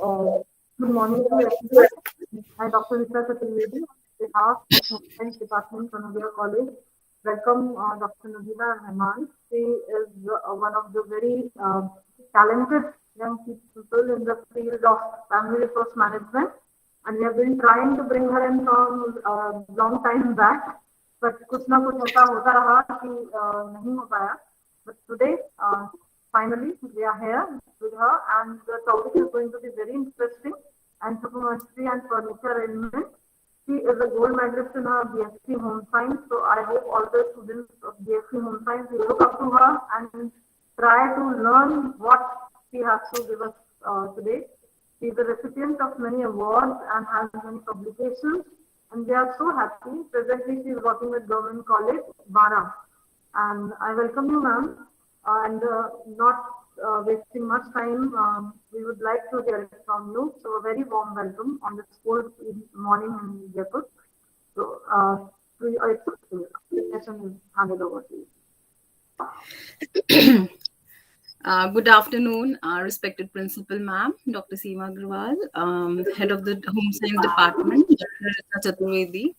Good morning to everyone. I, Dr. Rita Chaturvedi, on behalf of Home Science Department, Columbia College, welcome Dr. Nabila Rahman. She is one of the very talented young people in the field of family resource management, and we have been trying to bring her in from a long time back, but कुछ ना कुछ ऐसा होता रहा कि नहीं हो पाया. But today, finally, we are here with her, and the topic is going to be very interesting: anthropometry and furniture arrangement. She is a gold medalist in her BSc Home Science, so I hope all the students of BSc Home Science will look up to her and try to learn what she has to give us today. She is a recipient of many awards and has many publications, and we are so happy. Presently, she is working with Government College, Bara. And I welcome you, ma'am. And not wasting much time, we would like to hear it from you. So a very warm welcome on this cold morning in Jaipur. So the session is handed over to you. Good afternoon, respected Principal Ma'am, Dr. Seema Agrawal, Head of the Home Science Department, Dr. Rita Chaturvedi,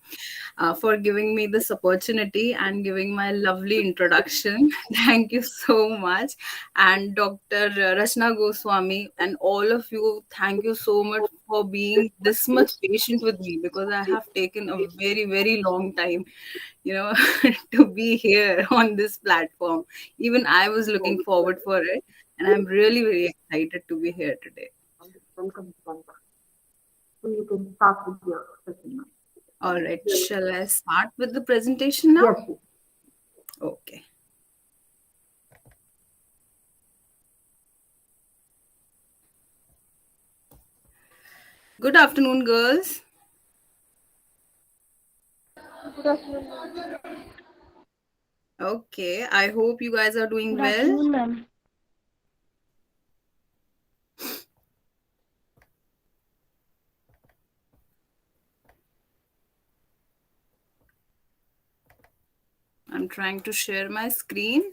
for giving me this opportunity and giving my lovely introduction. Thank you so much. And Dr. Rachna Goswami and all of you, thank you so much for being this much patient with me, because I have taken a very, very long time, to be here on this platform. Even I was looking forward for it, and I'm really very excited to be here today. Welcome. So you can start with your session now. All right. Shall I start with the presentation now? Yes. Okay. Good afternoon, girls. Good afternoon. Okay, I hope you guys are doing well. Good afternoon, ma'am. I'm trying to share my screen.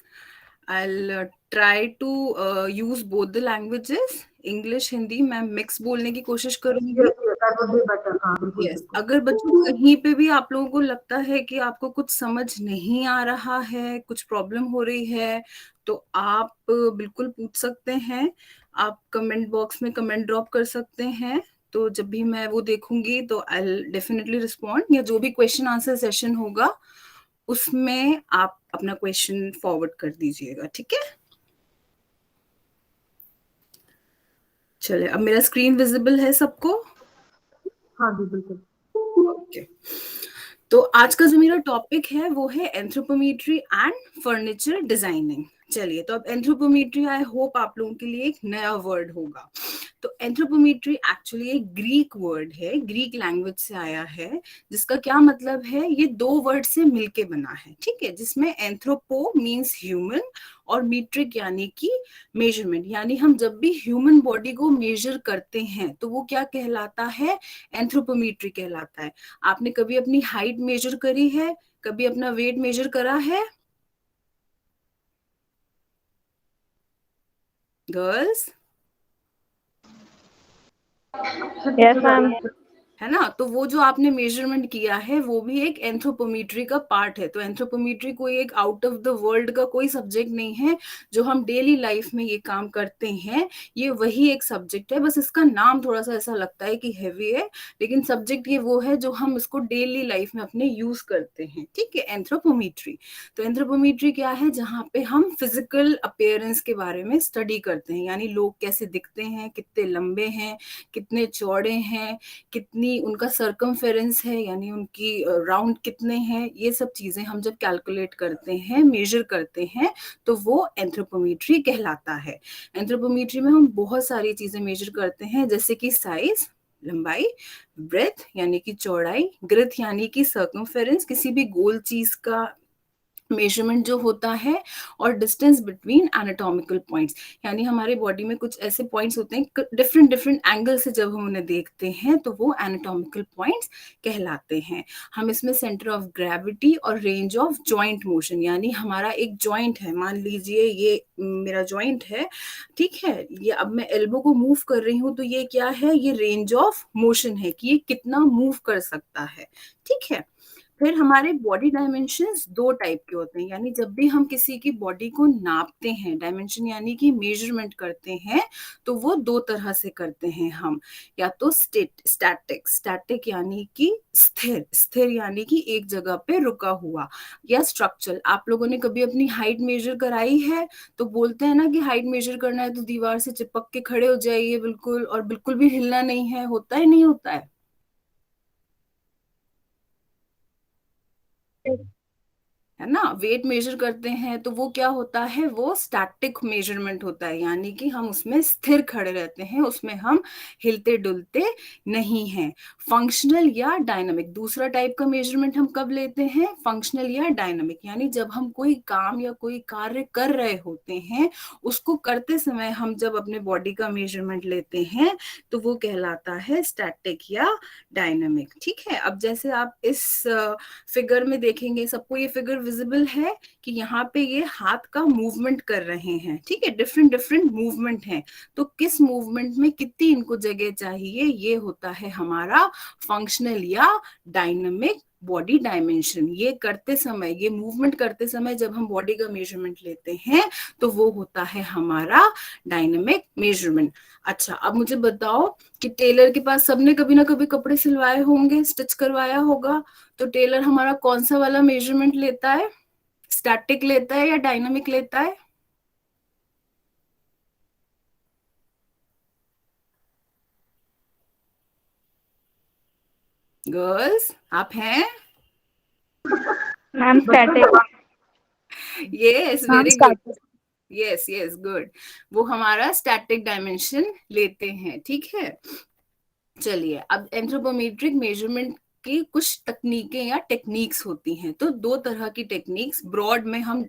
I'll try to use both the languages, English, Hindi. मैं mix बोलने की कोशिश करूंगी. That would be better. Yes. अगर बच्चों कहीं पे भी आप लोगों को लगता है कि आपको कुछ समझ नहीं आ रहा है, कुछ प्रॉब्लम हो रही है, तो आप बिल्कुल पूछ सकते हैं. आप कमेंट बॉक्स में कमेंट ड्रॉप कर सकते हैं. तो जब भी मैं वो देखूंगी तो I'll definitely respond. या जो भी क्वेश्चन आंसर सेशन होगा उसमें आप अपना क्वेश्चन फॉरवर्ड कर दीजिएगा. ठीक है, चलिए. अब मेरा स्क्रीन विजिबल है सबको? हाँ जी, बिल्कुल. ओके. तो आज का जो मेरा टॉपिक है वो है एंथ्रोपोमेट्री एंड फर्नीचर डिजाइनिंग. चलिए, तो अब एंथ्रोपोमेट्री आई होप आप लोगों के लिए एक नया वर्ड होगा. तो एंथ्रोपोमेट्री एक्चुअली एक ग्रीक वर्ड है, ग्रीक लैंग्वेज से आया है, जिसका क्या मतलब है, ये दो वर्ड से मिलके बना है. ठीक है, जिसमें एंथ्रोपो मीन्स ह्यूमन और मीट्रिक यानी कि मेजरमेंट. यानी हम जब भी ह्यूमन बॉडी को मेजर करते हैं तो वो क्या कहलाता है, एंथ्रोपोमेट्री कहलाता है. आपने कभी अपनी हाइट मेजर करी है, कभी अपना वेट मेजर करा है गर्ल्स? Yes, ma'am. है ना. तो वो जो आपने मेजरमेंट किया है वो भी एक एंथ्रोपोमेट्री का पार्ट है. तो एंथ्रोपोमेट्री कोई एक आउट ऑफ द वर्ल्ड का कोई सब्जेक्ट नहीं है. जो हम डेली लाइफ में ये काम करते हैं ये वही एक सब्जेक्ट है. बस इसका नाम थोड़ा सा ऐसा लगता है कि हैवी है, लेकिन सब्जेक्ट ये वो है जो हम इसको डेली लाइफ में अपने यूज करते हैं. ठीक है, एंथ्रोपोमेट्री. तो एंथ्रोपोमेट्री क्या है, जहाँ पे हम फिजिकल अपीयरेंस के बारे में स्टडी करते हैं. यानी लोग कैसे दिखते हैं, कितने लंबे हैं, कितने चौड़े हैं, कितनी उनका सर्कमफेरेंस है, यानी उनकी राउंड कितने हैं, ये सब चीजें हम जब कैलकुलेट करते हैं, मेजर करते हैं, तो वो एंथ्रोपोमेट्री कहलाता है. एंथ्रोपोमेट्री में हम बहुत सारी चीजें मेजर करते हैं, जैसे कि साइज, लंबाई, ब्रेथ यानी कि चौड़ाई, ग्रिथ यानी कि सर्कमफेरेंस, किसी भी गोल चीज का मेजरमेंट जो होता है, और डिस्टेंस बिटवीन एनाटॉमिकल पॉइंट्स, यानी हमारे बॉडी में कुछ ऐसे पॉइंट्स होते हैं डिफरेंट डिफरेंट एंगल से जब हम उन्हें देखते हैं तो वो एनाटॉमिकल पॉइंट्स कहलाते हैं। हम इसमें सेंटर ऑफ ग्रेविटी और रेंज ऑफ जॉइंट मोशन, यानी हमारा एक जॉइंट है, मान लीजिए ये मेरा जॉइंट है, ठीक है, ये अब मैं एल्बो को मूव कर रही हूँ तो ये क्या है, ये रेंज ऑफ मोशन है कि ये कितना मूव कर सकता है, ठीक है। फिर हमारे बॉडी डायमेंशंस दो टाइप के होते हैं, यानी जब भी हम किसी की बॉडी को नापते हैं, डायमेंशन यानी कि मेजरमेंट करते हैं, तो वो दो तरह से करते हैं हम, या तो स्टैटिक, स्टैटिक यानी कि स्थिर, स्थिर यानी कि एक जगह पे रुका हुआ, या स्ट्रक्चरल। आप लोगों ने कभी अपनी हाइट मेजर कराई है, तो बोलते हैं ना कि हाइट मेजर करना है तो दीवार से चिपक के खड़े हो जाइए बिल्कुल, और बिल्कुल भी हिलना नहीं है, होता है नहीं होता है ना। वेट मेजर करते हैं तो वो क्या होता है, वो स्टैटिक मेजरमेंट होता है, यानी कि हम उसमें स्थिर खड़े रहते हैं, उसमें हम हिलते डुलते नहीं हैं। फंक्शनल या डायनामिक, दूसरा टाइप का मेजरमेंट हम कब लेते हैं, फंक्शनल या डायनामिक, यानी जब हम कोई काम या कोई कार्य कर रहे होते हैं, उसको करते समय हम जब अपने बॉडी का मेजरमेंट लेते हैं तो वो कहलाता है स्टैटिक या डायनामिक, ठीक है। अब जैसे आप इस फिगर में देखेंगे, सबको ये फिगर विजिबल है कि यहाँ पे ये हाथ का मूवमेंट कर रहे हैं, ठीक है, डिफरेंट डिफरेंट मूवमेंट है, तो किस मूवमेंट में कितनी इनको जगह चाहिए, ये होता है हमारा फंक्शनल या डायनामिक बॉडी डायमेंशन। ये करते समय, ये मूवमेंट करते समय जब हम बॉडी का मेजरमेंट लेते हैं तो वो होता है हमारा डायनामिक मेजरमेंट। अच्छा, अब मुझे बताओ कि टेलर के पास सबने कभी ना कभी कपड़े सिलवाए होंगे, स्टिच करवाया होगा, तो टेलर हमारा कौन सा वाला मेजरमेंट लेता है, स्टैटिक लेता है या डायनामिक लेता है? गर्ल्स आप हैं? Ma'am static. Yes, ma'am very good, static. Yes yes good, वो हमारा स्टैटिक डायमेंशन लेते हैं, ठीक है। चलिए, अब एंथ्रोपोमेट्रिक मेजरमेंट की कुछ तकनीकें या टेक्निक्स होती हैं, तो दो तरह की टेक्निक्स ब्रॉड में हम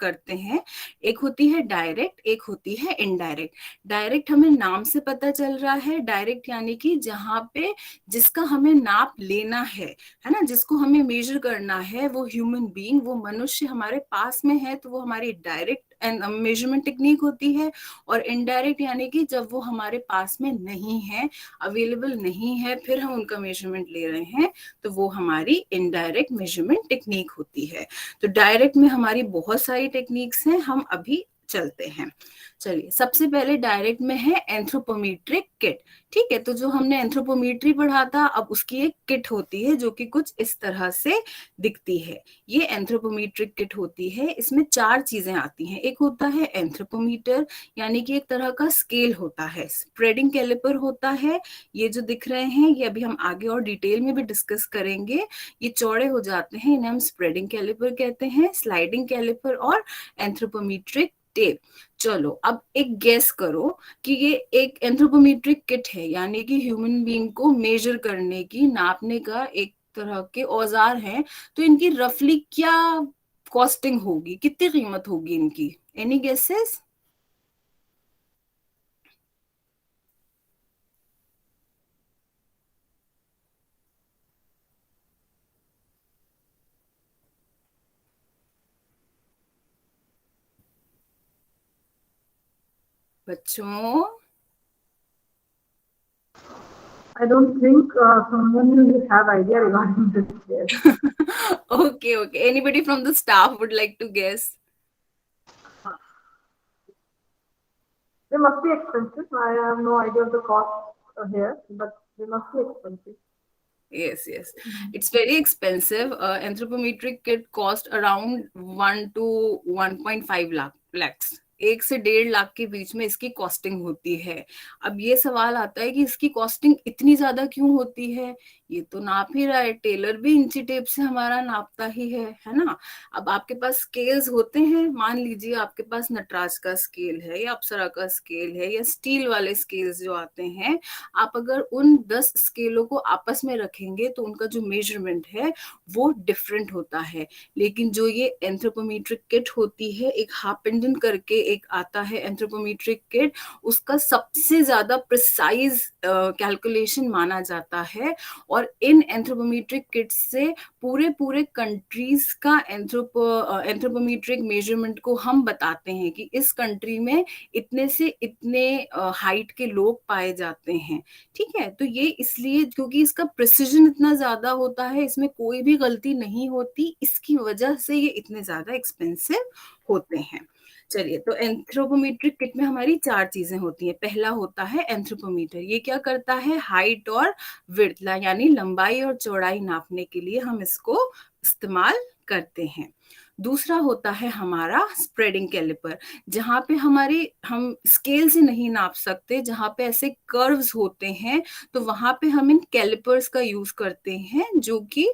करते हैं, एक होती है डायरेक्ट, एक होती है इनडायरेक्ट। डायरेक्ट हमें नाम से पता चल रहा है, डायरेक्ट यानी कि जहां पे जिसका हमें नाप लेना है ना, जिसको हमें मेजर करना है, वो ह्यूमन बीइंग, वो मनुष्य हमारे पास में है, तो वो हमारी डायरेक्ट मेजरमेंट टेक्निक होती है। और इनडायरेक्ट यानी कि जब वो हमारे पास में नहीं है, अवेलेबल नहीं है, फिर हम उनका मेजरमेंट ले रहे हैं, तो वो हमारी इनडायरेक्ट मेजरमेंट टेक्निक होती है। तो डायरेक्ट में हमारी बहुत सारी टेक्निक्स हैं, हम अभी चलते हैं। चलिए, सबसे पहले डायरेक्ट में है एंथ्रोपोमेट्रिक किट, ठीक है। तो जो हमने एंथ्रोपोमेट्री पढ़ा था, अब उसकी एक किट होती है जो कि कुछ इस तरह से दिखती है, ये एंथ्रोपोमेट्रिक किट होती है। इसमें चार चीजें आती हैं, एक होता है एंथ्रोपोमीटर, यानी कि एक तरह का स्केल होता है, स्प्रेडिंग कैलिपर होता है, ये जो दिख रहे हैं ये अभी हम आगे और डिटेल में भी डिस्कस करेंगे, ये चौड़े हो जाते हैं, इन्हें हम स्प्रेडिंग कैलिपर कहते हैं, स्लाइडिंग कैलिपर और एंथ्रोपोमेट्रिक टेप। चलो, अब एक गेस करो कि ये एक एंथ्रोपोमेट्रिक किट है, यानी कि ह्यूमन बीइंग को मेजर करने की, नापने का एक तरह के औजार हैं, तो इनकी रफली क्या कॉस्टिंग होगी, कितनी कीमत होगी इनकी, एनी गेसेस? बच्चों, I don't think someone will have idea regarding this. Yes. okay, okay. Anybody from the staff would like to guess? They must be expensive. I have no idea of the cost here, but they must be expensive. Yes, yes. It's very expensive. Anthropometric kit cost around 1 to 1.5 lakhs. 1 से 1.5 लाख के बीच में इसकी costing होती है। अब ये सवाल आता है कि इसकी कॉस्टिंग इतनी ज्यादा क्यों होती है? ये तो नाप ही रहा है, टेलर भी इंची टेप से हमारा नापता ही है ना। अब आपके पास स्केल्स होते हैं, मान लीजिए आपके पास नटराज का स्केल है या अप्सरा का स्केल है या स्टील वाले स्केल्स जो आते हैं, आप अगर उन 10 स्केलों को आपस में रखेंगे तो उनका जो मेजरमेंट है वो डिफरेंट होता है। लेकिन जो ये एंथ्रोपोमेट्रिक किट होती है, एक हार्पेंडन करके एक आता है एंथ्रोपोमेट्रिक किट, उसका सबसे ज्यादा प्रिसाइज कैलकुलेशन माना जाता है। और इन एंथ्रोपोमेट्रिक किट्स से पूरे पूरे कंट्रीज का एंथ्रोपोमेट्रिक मेजरमेंट को हम बताते हैं कि इस कंट्री में इतने से इतने हाइट के लोग पाए जाते हैं। ठीक है, तो ये इसलिए क्योंकि इसका प्रिसिजन इतना ज्यादा होता है, इसमें कोई भी गलती नहीं होती, इसकी वजह से ये इतने ज्यादा एक्सपेंसिव होते हैं। चलिए, तो एंथ्रोपोमेट्रिक किट में हमारी 4 चीजें होती हैं। पहला होता है एंथ्रोपोमीटर, ये क्या करता है? हाइट और विड्थ यानी लंबाई और चौड़ाई नापने के लिए हम इसको इस्तेमाल करते हैं। दूसरा होता है हमारा स्प्रेडिंग कैलिपर, जहां पे हम स्केल से नहीं नाप सकते, जहां पे ऐसे कर्व्स होते हैं, तो वहां पे हम इन कैलिपर्स का यूज करते हैं, जो कि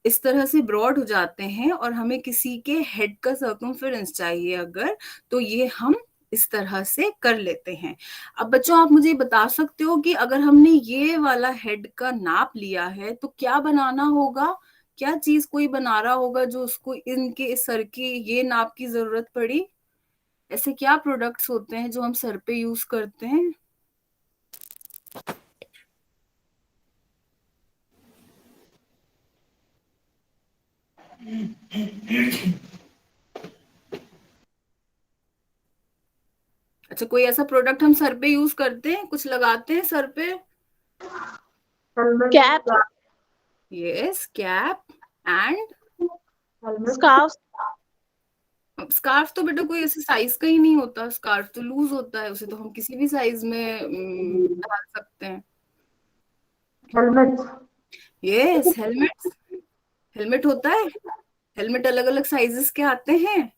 इस तरह से ब्रॉड हो जाते हैं, और हमें किसी के हेड का सर्कमफेरेंस चाहिए अगर, तो ये हम इस तरह से कर लेते हैं। अब बच्चों, आप मुझे बता सकते हो कि अगर हमने ये वाला हेड का नाप लिया है तो क्या बनाना होगा? क्या चीज कोई बना रहा होगा जो उसको इनके सर की ये नाप की जरूरत पड़ी? ऐसे क्या प्रोडक्ट्स होते हैं जो हम सर पे यूज करते हैं? अच्छा, कोई ऐसा प्रोडक्ट हम सर पे यूज करते हैं, कुछ लगाते हैं सर पे? Cap, yes, cap and scarf. Scarf तो बेटा कोई ऐसे साइज का ही नहीं होता, स्कार्फ तो लूज होता है, उसे तो हम किसी भी साइज में डाल सकते हैं। हेलमेट। Yes, helmet. हेलमेट होता है, हेलमेट अलग अलग साइजेस के आते हैं।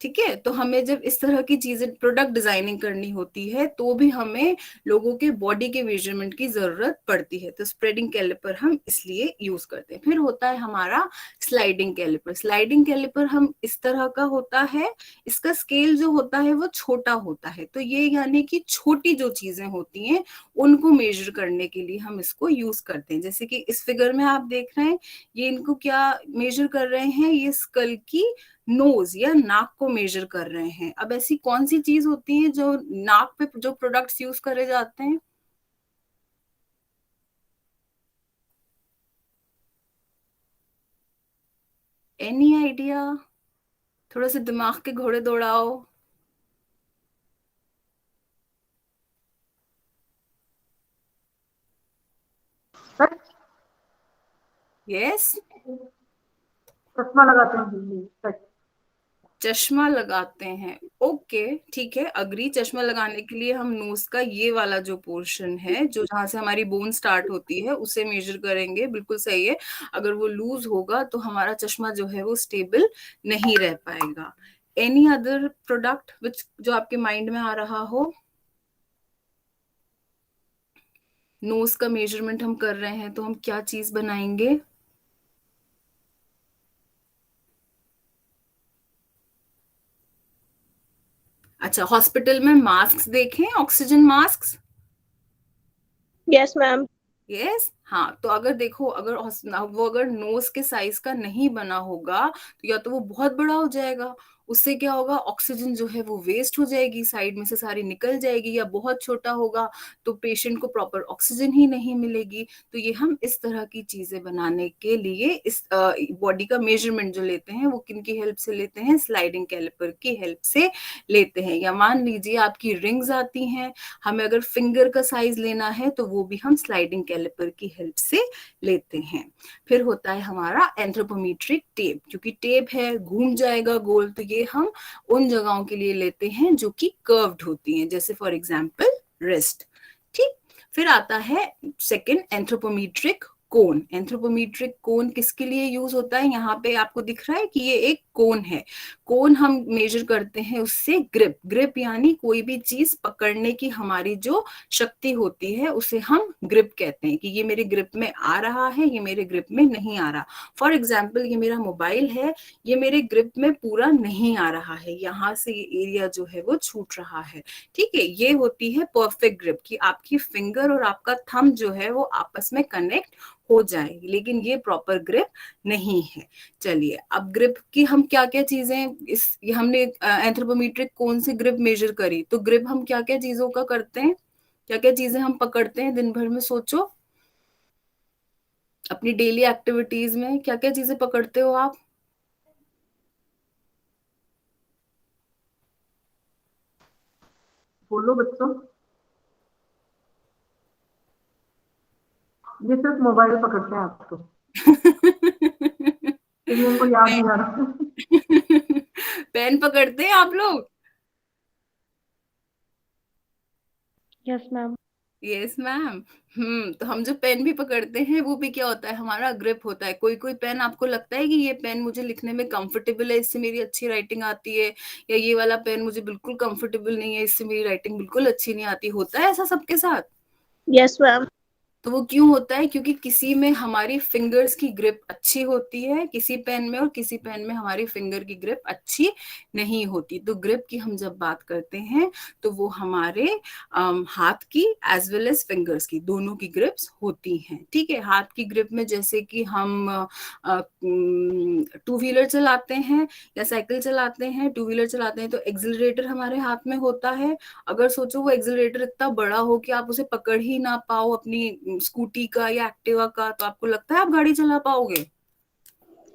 ठीक है, तो हमें जब इस तरह की चीजें प्रोडक्ट डिजाइनिंग करनी होती है तो भी हमें लोगों के बॉडी के मेजरमेंट की जरूरत पड़ती है, तो स्प्रेडिंग कैलिपर हम इसलिए यूज करते हैं। फिर होता है हमारा स्लाइडिंग कैलिपर। स्लाइडिंग कैलिपर हम इस तरह का होता है, इसका स्केल जो होता है वो छोटा होता है, तो ये यानी कि छोटी जो चीजें होती हैं उनको मेजर करने के लिए हम इसको यूज करते हैं। जैसे कि इस फिगर में आप देख रहे हैं, ये इनको क्या मेजर कर रहे हैं? ये स्कल की नोज या नाक को मेजर कर रहे हैं। अब ऐसी कौन सी चीज होती है जो नाक पे जो प्रोडक्ट्स यूज करे जाते हैं? Any idea? थोड़ा सा दिमाग के घोड़े दौड़ाओ। यस, चश्मा लगाते हैं। चश्मा लगाते हैं। ओके, ठीक है, अग्री। चश्मा लगाने के लिए हम नोज का ये वाला जो पोर्शन है, जो जहां से हमारी बोन स्टार्ट होती है, उसे मेजर करेंगे, बिल्कुल सही है। अगर वो लूज होगा तो हमारा चश्मा जो है वो स्टेबल नहीं रह पाएगा। एनी अदर प्रोडक्ट विच जो आपके माइंड में आ रहा हो? नोज का मेजरमेंट हम कर रहे हैं तो हम क्या चीज बनाएंगे? अच्छा, हॉस्पिटल में मास्क देखें, oxygen mask. Yes ma'am. Yes, हाँ, तो अगर देखो, अगर वो अगर नोज के साइज का नहीं बना होगा तो या तो वो बहुत बड़ा हो जाएगा, उससे क्या होगा, ऑक्सीजन जो है वो वेस्ट हो जाएगी, साइड में से सारी निकल जाएगी, या बहुत छोटा होगा तो पेशेंट को प्रॉपर ऑक्सीजन ही नहीं मिलेगी। तो ये हम इस तरह की चीजें बनाने के लिए इस बॉडी का मेजरमेंट जो लेते हैं वो किन की हेल्प से लेते हैं? स्लाइडिंग कैलिपर की हेल्प से लेते हैं। या मान लीजिए आपकी रिंग्स आती हैं, हमें अगर फिंगर का साइज लेना है तो वो भी हम स्लाइडिंग कैलिपर की हेल्प से लेते हैं। फिर होता है हमारा एंथ्रोपोमेट्रिक टेप, क्योंकि टेप है, घूम जाएगा गोल, तो ये हम उन जगहों के लिए लेते हैं जो कि कर्व्ड होती हैं, जैसे फॉर एग्जांपल रिस्ट। ठीक, फिर आता है सेकंड एंथ्रोपोमेट्रिक कोन। एंथ्रोपोमेट्रिक कोन किसके लिए यूज होता है? यहाँ पे आपको दिख रहा है कि ये एक कोन है। कोन हम मेजर करते हैं उससे ग्रिप। ग्रिप यानी कोई भी चीज पकड़ने की हमारी जो शक्ति होती है उसे हम ग्रिप कहते हैं, कि ये मेरे ग्रिप में आ रहा है, ये मेरे ग्रिप में नहीं आ रहा। फॉर एग्जाम्पल, ये मेरा मोबाइल है, ये मेरे ग्रिप में पूरा नहीं आ रहा है, यहाँ से ये एरिया जो है वो छूट रहा है। ठीक है, ये होती है परफेक्ट ग्रिप, कि आपकी फिंगर और आपका थंब जो है वो आपस में कनेक्ट हो जाए, लेकिन ये प्रॉपर ग्रिप नहीं है। चलिए, अब ग्रिप की हम क्या क्या चीजें, ये हमने एंथ्रोपोमेट्रिक कोन से ग्रिप मेजर करी, तो ग्रिप हम क्या क्या चीजों का करते हैं, क्या क्या चीजें हम पकड़ते हैं दिन भर में, सोचो अपनी डेली एक्टिविटीज में क्या क्या चीजें पकड़ते हो आप। बोलो बच्चों। ये सिर्फ मोबाइल पकड़ते हैं आप तो, क्योंकि उनको याद नहीं आ रहा। पेन पकड़ते हैं आप लोग? Yes ma'am. Yes ma'am. तो हम जो पेन भी पकड़ते हैं वो भी क्या होता है, हमारा ग्रिप होता है। कोई कोई पेन आपको लगता है कि ये पेन मुझे लिखने में कंफर्टेबल है, इससे मेरी अच्छी राइटिंग आती है, या ये वाला पेन मुझे बिल्कुल कंफर्टेबल नहीं है, इससे मेरी राइटिंग बिल्कुल अच्छी नहीं आती। होता है ऐसा सबके साथ? Yes ma'am. तो वो क्यों होता है? क्योंकि किसी में हमारी फिंगर्स की ग्रिप अच्छी होती है किसी पेन में, और किसी पेन में हमारी फिंगर की ग्रिप अच्छी नहीं होती। तो ग्रिप की हम जब बात करते हैं तो वो हमारे हाथ की एज वेल एज फिंगर्स की, दोनों की ग्रिप्स होती हैं। ठीक है, हाथ की ग्रिप में जैसे कि हम टू व्हीलर चलाते हैं या साइकिल चलाते हैं, टू व्हीलर चलाते हैं तो एक्सिलरेटर हमारे हाथ में होता है। अगर सोचो वो एक्सिलरेटर इतना बड़ा हो कि आप उसे पकड़ ही ना पाओ अपनी स्कूटी का या एक्टिवा का, तो आपको लगता है आप गाड़ी चला पाओगे?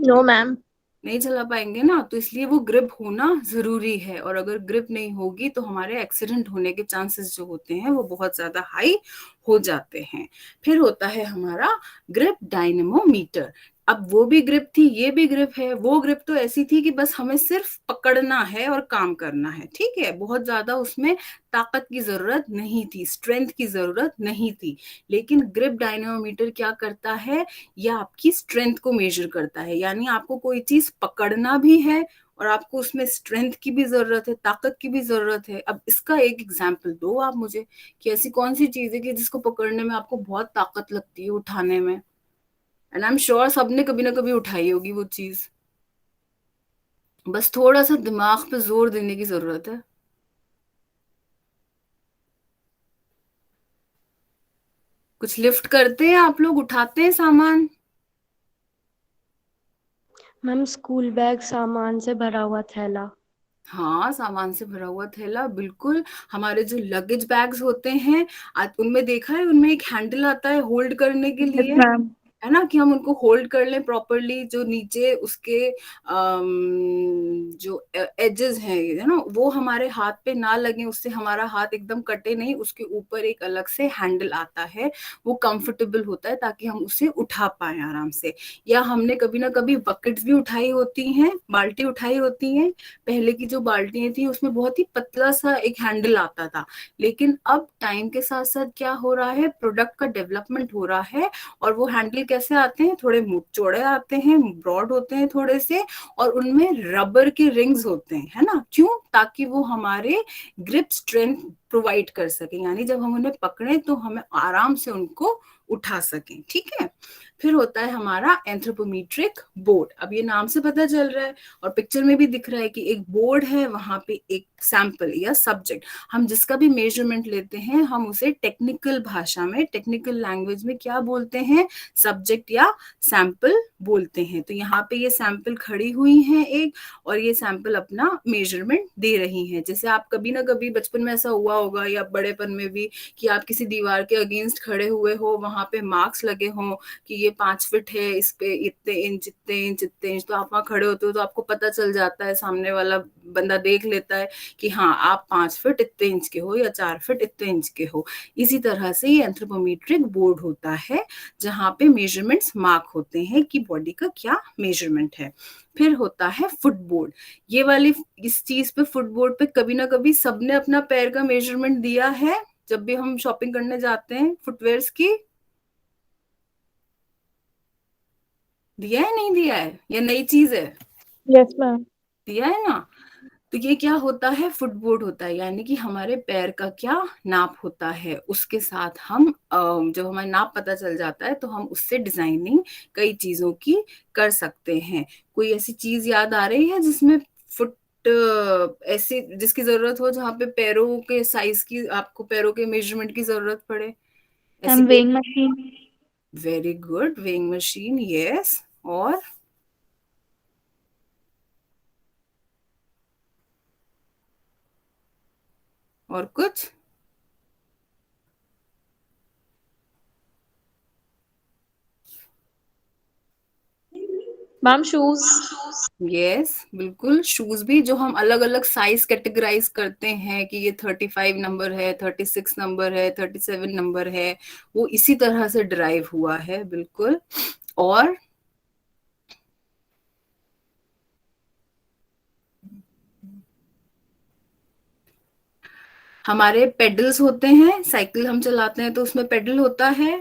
No ma'am. नहीं चला पाएंगे ना। तो इसलिए वो ग्रिप होना जरूरी है, और अगर ग्रिप नहीं होगी तो हमारे एक्सीडेंट होने के चांसेस जो होते हैं वो बहुत ज्यादा हाई हो जाते हैं। फिर होता है हमारा ग्रिप डायनेमोमीटर। अब वो भी ग्रिप थी, ये भी ग्रिप है। वो ग्रिप तो ऐसी थी कि बस हमें सिर्फ पकड़ना है और काम करना है। ठीक है, बहुत ज्यादा उसमें ताकत की जरूरत नहीं थी, स्ट्रेंथ की जरूरत नहीं थी। लेकिन ग्रिप डायनेमोमीटर क्या करता है, या आपकी स्ट्रेंथ को मेजर करता है। यानी आपको कोई चीज पकड़ना भी है और आपको उसमें स्ट्रेंथ की भी जरूरत है, ताकत की भी जरूरत है। अब इसका एक एग्जांपल दो आप मुझे, कि ऐसी कौन सी चीज है कि जिसको पकड़ने में आपको बहुत ताकत लगती है, उठाने में। एंड आई एम श्योर सबने कभी ना कभी उठाई होगी वो चीज, बस थोड़ा सा दिमाग पे जोर देने की जरूरत है। कुछ लिफ्ट करते हैं आप लोग, उठाते हैं सामान? मैम स्कूल बैग, सामान से भरा हुआ थैला। हाँ, सामान से भरा हुआ थैला, बिल्कुल। हमारे जो लगेज बैग्स होते हैं, उनमें देखा है, उनमें एक हैंडल आता है होल्ड करने के यस लिए, मैम। है ना, कि हम उनको होल्ड कर लें प्रॉपरली। जो नीचे उसके जो एजेस हैं, है ना, वो हमारे हाथ पे ना लगे, उससे हमारा हाथ एकदम कटे नहीं। उसके ऊपर एक अलग से हैंडल आता है, वो कंफर्टेबल होता है ताकि हम उसे उठा पाए आराम से। या हमने कभी ना कभी बकेट्स भी उठाई होती हैं, बाल्टी उठाई होती हैं। पहले की जो बाल्टियां थी उसमें बहुत ही पतला सा एक हैंडल आता था, लेकिन अब टाइम के साथ साथ क्या हो रहा है, प्रोडक्ट का डेवलपमेंट हो रहा है, और वो हैंडल कैसे आते हैं, थोड़े चौड़े आते हैं, ब्रॉड होते हैं थोड़े से, और उनमें रबर के रिंग्स होते हैं, है ना। क्यों? ताकि वो हमारे ग्रिप स्ट्रेंथ प्रोवाइड कर सके, यानी जब हम उन्हें पकड़े तो हमें आराम से उनको उठा सकें। ठीक है, फिर होता है हमारा एंथ्रोपोमेट्रिक बोर्ड। अब ये नाम से पता चल रहा है और पिक्चर में भी दिख रहा है कि एक बोर्ड है, वहां पे एक सैंपल या सब्जेक्ट, हम जिसका भी मेजरमेंट लेते हैं हम उसे टेक्निकल भाषा में, टेक्निकल लैंग्वेज में क्या बोलते हैं, सब्जेक्ट या सैंपल बोलते हैं। तो यहाँ पे ये सैंपल खड़ी हुई है एक, और ये सैंपल अपना मेजरमेंट दे रही है। जैसे आप कभी ना कभी बचपन में ऐसा हुआ होगा, या बड़ेपन में भी, कि आप किसी दीवार के अगेंस्ट खड़े हुए हो, वहां पे मार्क्स लगे हों कि ये 5 फीट है, इस पे इतने इंच, इतने इंच, इतने इंच, तो आप वहां खड़े होते हो तो आपको पता चल जाता है, सामने वाला बंदा देख लेता है कि हाँ आप 5 फीट इतने इंच के हो या 4 फीट इतने इंच के हो। इसी तरह से ये एंथ्रोपोमेट्रिक बोर्ड होता है, जहां पे मेजरमेंट्स मार्क होते हैं कि बॉडी का क्या मेजरमेंट है। फिर होता है फुटबोर्ड। ये वाली, इस चीज पे, फुटबोर्ड पे कभी ना कभी सबने अपना पैर का मेजरमेंट दिया है, जब भी हम शॉपिंग करने जाते हैं फुटवेयर्स की। दिया है, नहीं दिया है, या नई चीज है? Yes ma'am. दिया है ना। तो ये क्या होता है, फुटबोर्ड होता है, यानी कि हमारे पैर का क्या नाप होता है, उसके साथ हम जब हमारा नाप पता चल जाता है तो हम उससे डिजाइनिंग कई चीजों की कर सकते हैं। कोई ऐसी चीज याद आ रही है जिसमें फुट ऐसी जिसकी जरूरत हो, जहाँ पे पैरों के साइज की, आपको पैरों के मेजरमेंट की जरूरत पड़े, ऐसी मैम कोई? Weighing machine. Very good, weighing machine, yes. और कुछ? Ma'am shoes. यस, बिल्कुल, शूज भी, जो हम अलग अलग साइज कैटेगराइज करते हैं कि ये 35 नंबर है, 36 नंबर है, 37 नंबर है, वो इसी तरह से ड्राइव हुआ है, बिल्कुल। और हमारे पेडल्स होते हैं, साइकिल हम चलाते हैं तो उसमें पेडल होता है।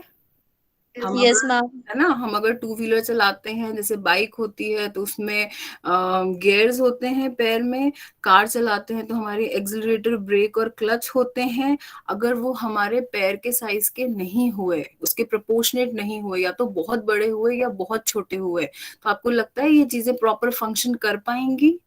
हम यस अगर, मैम। है ना, हम अगर टू व्हीलर चलाते हैं, जैसे बाइक होती है तो उसमें गियर्स होते हैं पैर में। कार चलाते हैं तो हमारी एक्सिलरेटर, ब्रेक और क्लच होते हैं। अगर वो हमारे पैर के साइज के नहीं हुए, उसके प्रोपोर्शनेट नहीं हुए, या तो बहुत बड़े हुए या बहुत छोटे हुए, तो आपको लगता है ये चीजें प्रॉपर फंक्शन कर पाएंगी?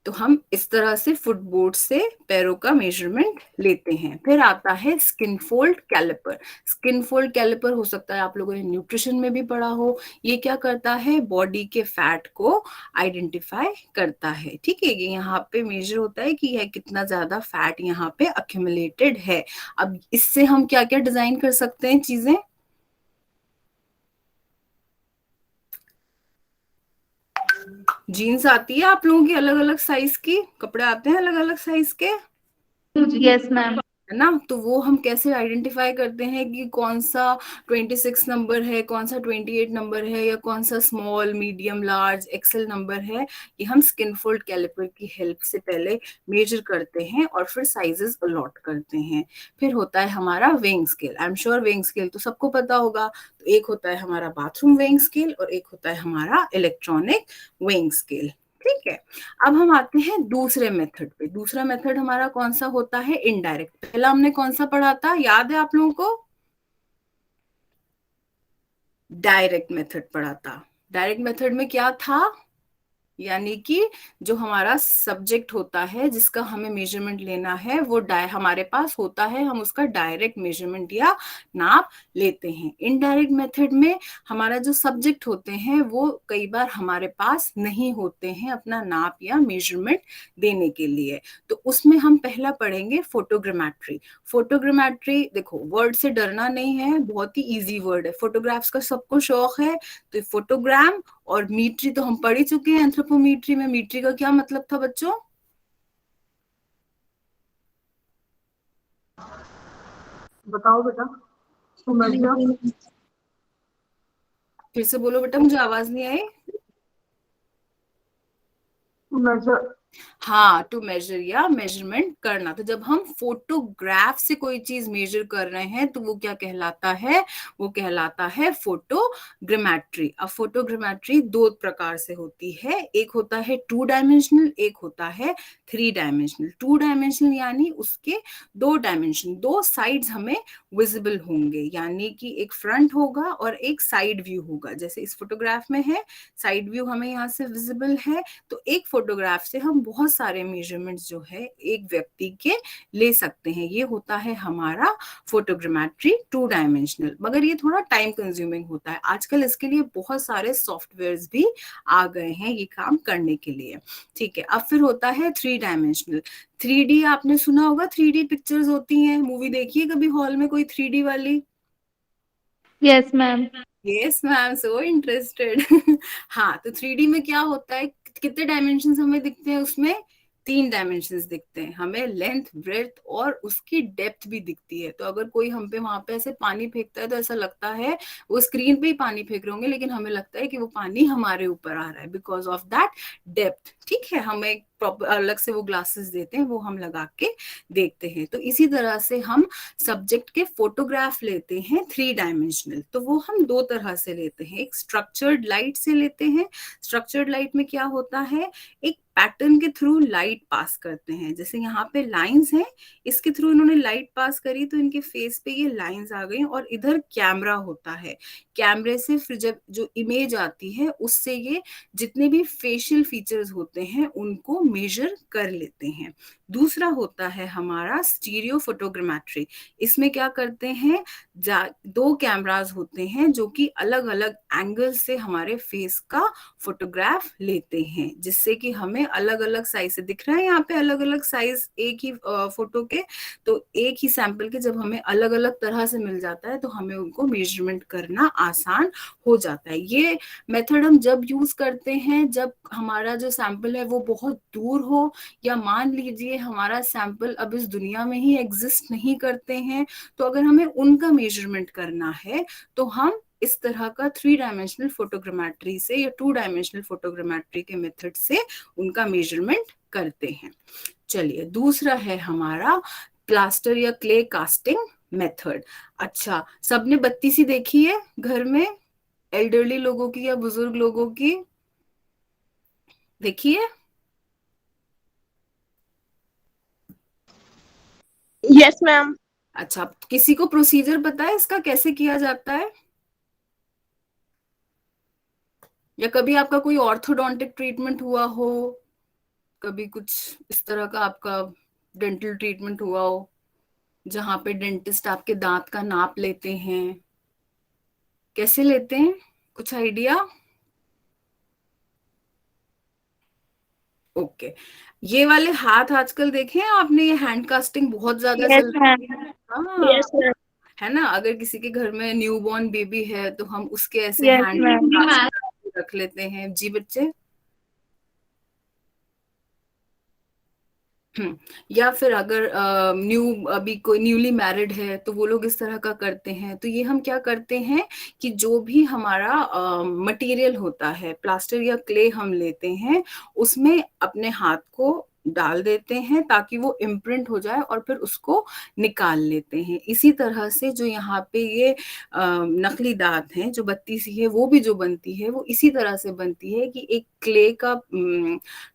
तो हम इस तरह से फुटबोर्ड से पैरों का मेजरमेंट लेते हैं। फिर आता है skin fold caliper. Skin fold caliper हो सकता है आप लोगों ने न्यूट्रिशन में भी पढ़ा हो। ये क्या करता है, बॉडी के फैट को आइडेंटिफाई करता है। ठीक है, ये यहाँ पे मेजर होता है कि यह कितना ज्यादा फैट यहाँ पे अक्यूमुलेटेड है। अब इससे हम क्या क्या डिजाइन कर सकते हैं चीजें? जीन्स आती है आप लोगों की अलग अलग साइज की, कपड़े आते हैं अलग अलग साइज के, यस मैम। है ना। तो वो हम कैसे आइडेंटिफाई करते हैं कि कौन सा 26 नंबर है, कौन सा 28 नंबर है, या कौन सा small, medium, large, XL number है? ये हम स्किन फोल्ड कैलिपर की हेल्प से पहले मेजर करते हैं और फिर साइजेस अलॉट करते हैं। फिर होता है हमारा weighing scale. I am sure weighing scale तो सबको पता होगा। तो एक होता है हमारा बाथरूम वेइंग स्केल और एक होता है हमारा इलेक्ट्रॉनिक वेइंग स्केल। ठीक है, अब हम आते हैं दूसरे मेथड पे। दूसरा मेथड हमारा कौन सा होता है, इनडायरेक्ट। पहला हमने कौन सा पढ़ा था, याद है आप लोगों को? डायरेक्ट मेथड पढ़ा था। डायरेक्ट मेथड में क्या था, यानी कि जो हमारा सब्जेक्ट होता है जिसका हमें मेजरमेंट लेना है, वो हमारे पास होता है, हम उसका डायरेक्ट मेजरमेंट या नाप लेते हैं। इनडायरेक्ट मेथड में हमारा जो सब्जेक्ट होते हैं वो कई बार हमारे पास नहीं होते हैं अपना नाप या मेजरमेंट देने के लिए। तो उसमें हम पहला पढ़ेंगे फोटोग्रामेट्री। फोटोग्रामेट्री, देखो, वर्ड से डरना नहीं है, बहुत ही इजी वर्ड है। फोटोग्राफ्स का सबको शौक है, तो फोटोग्राम और मीट्री तो हम पढ़ ही चुके हैं। एंथ्रोपोमीट्री में मीट्री का क्या मतलब था बच्चों? बताओ बेटा। To measure. फिर से बोलो बेटा, मुझे आवाज नहीं आई। To measure. हाँ, टू मेजर या मेजरमेंट करना। तो जब हम फोटोग्राफ से कोई चीज मेजर कर रहे हैं तो वो क्या कहलाता है, वो कहलाता है फोटोग्रामेट्री। अब फोटोग्रामेट्री दो प्रकार से होती है, एक होता है 2 डायमेंशनल, एक होता है 3 डायमेंशनल। 2 डायमेंशनल यानी उसके 2 डायमेंशन, 2 साइड्स हमें विजिबल होंगे, यानी कि एक फ्रंट होगा और एक साइड व्यू होगा। जैसे इस फोटोग्राफ में है, साइड व्यू हमें यहाँ से विजिबल है। तो एक फोटोग्राफ से हम बहुत सारे मेजरमेंट्स जो है एक व्यक्ति के ले सकते हैं। ये होता है हमारा फोटोग्रामेट्री 2 डायमेंशनल, मगर ये थोड़ा टाइम कंज्यूमिंग होता है। आजकल इसके लिए बहुत सारे सॉफ्टवेयर्स भी आ गए हैं ये काम करने के लिए। ठीक है, अब फिर होता है 3 डायमेंशनल। 3D आपने सुना होगा, 3D पिक्चर्स होती हैं, मूवी देखी है कभी हॉल में कोई 3D वाली? Yes ma'am. Yes ma'am, so interested. हाँ, तो 3D में क्या होता है, कितने डायमेंशन हमें दिखते हैं उसमें? 3 डायमेंशन दिखते हैं हमें, लेंथ, ब्रेड्थ और उसकी डेप्थ भी दिखती है। तो अगर कोई हम पे वहां पे ऐसे पानी फेंकता है तो ऐसा लगता है वो स्क्रीन पे ही पानी फेंक रहे होंगे, लेकिन हमें लगता है कि वो पानी हमारे ऊपर आ रहा है बिकॉज ऑफ दैट डेप्थ। ठीक है, हमें प्रॉपर अलग से वो ग्लासेस देते हैं, वो हम लगा के देखते हैं। तो इसी तरह से हम सब्जेक्ट के फोटोग्राफ लेते हैं 3 डायमेंशनल। तो वो हम 2 तरह से लेते हैं, एक स्ट्रक्चर्ड लाइट से लेते हैं। स्ट्रक्चर्ड लाइट में क्या होता है, एक पैटर्न के थ्रू लाइट पास करते हैं। जैसे यहाँ पे लाइंस हैं, इसके थ्रू इन्होंने लाइट पास करी तो इनके फेस पे ये लाइंस आ गई, और इधर कैमरा होता है, कैमरे से फिर जब जो इमेज आती है उससे ये जितने भी फेशियल फीचर्स होते हैं उनको मेजर कर लेते हैं। दूसरा होता है हमारा स्टीरियो फोटोग्रामेट्री। इसमें क्या करते हैं, 2 कैमरास होते हैं जो कि अलग अलग एंगल से हमारे फेस का फोटोग्राफ लेते हैं, जिससे कि हमें अलग अलग साइज से दिख रहा है यहाँ पे, अलग अलग साइज एक ही फोटो के। तो एक ही सैंपल के जब हमें अलग अलग तरह से मिल जाता है तो हमें उनको मेजरमेंट करना आसान हो जाता है। ये मेथड हम जब यूज करते हैं जब हमारा जो सैंपल है वो बहुत दूर हो, या मान लीजिए हमारा सैंपल अब इस दुनिया में ही एग्जिस्ट नहीं करते हैं, तो अगर हमें उनका मेजरमेंट करना है तो हम इस तरह का 3 डायमेंशनल फोटोग्रामेट्री से या 2 डायमेंशनल फोटोग्रामेट्री के मेथड से उनका मेजरमेंट करते हैं। चलिए, दूसरा है हमारा प्लास्टर या क्ले कास्टिंग मेथड। अच्छा, सबने बत्ती सी देखी है घर में, एल्डरली लोगों की या बुजुर्ग लोगों की देखिए? Yes ma'am. अच्छा, किसी को प्रोसीजर पता है इसका कैसे किया जाता है, या कभी आपका कोई ऑर्थोडोंटिक ट्रीटमेंट हुआ हो, कभी कुछ इस तरह का आपका डेंटल ट्रीटमेंट हुआ हो जहां पे डेंटिस्ट आपके दांत का नाप लेते हैं? कैसे लेते हैं, कुछ आइडिया? ओके, ये वाले हाथ आजकल देखे हैं आपने, ये हैंड कास्टिंग बहुत ज्यादा यस चल मैम। हाँ, यस मैम। है ना। अगर किसी के घर में न्यूबॉर्न बेबी है तो हम उसके ऐसे यस हैंड मैम। रख लेते हैं। जी बच्चे? या फिर अगर अभी कोई न्यूली मैरिड है तो वो लोग इस तरह का करते हैं। तो ये हम क्या करते हैं कि जो भी हमारा मटेरियल होता है, प्लास्टर या क्ले हम लेते हैं, उसमें अपने हाथ को डाल देते हैं ताकि वो इम्प्रिंट हो जाए, और फिर उसको निकाल लेते हैं। इसी तरह से जो यहाँ पे ये नकली दांत हैं, जो बत्ती सी है वो भी जो बनती है वो इसी तरह से बनती है कि एक क्ले का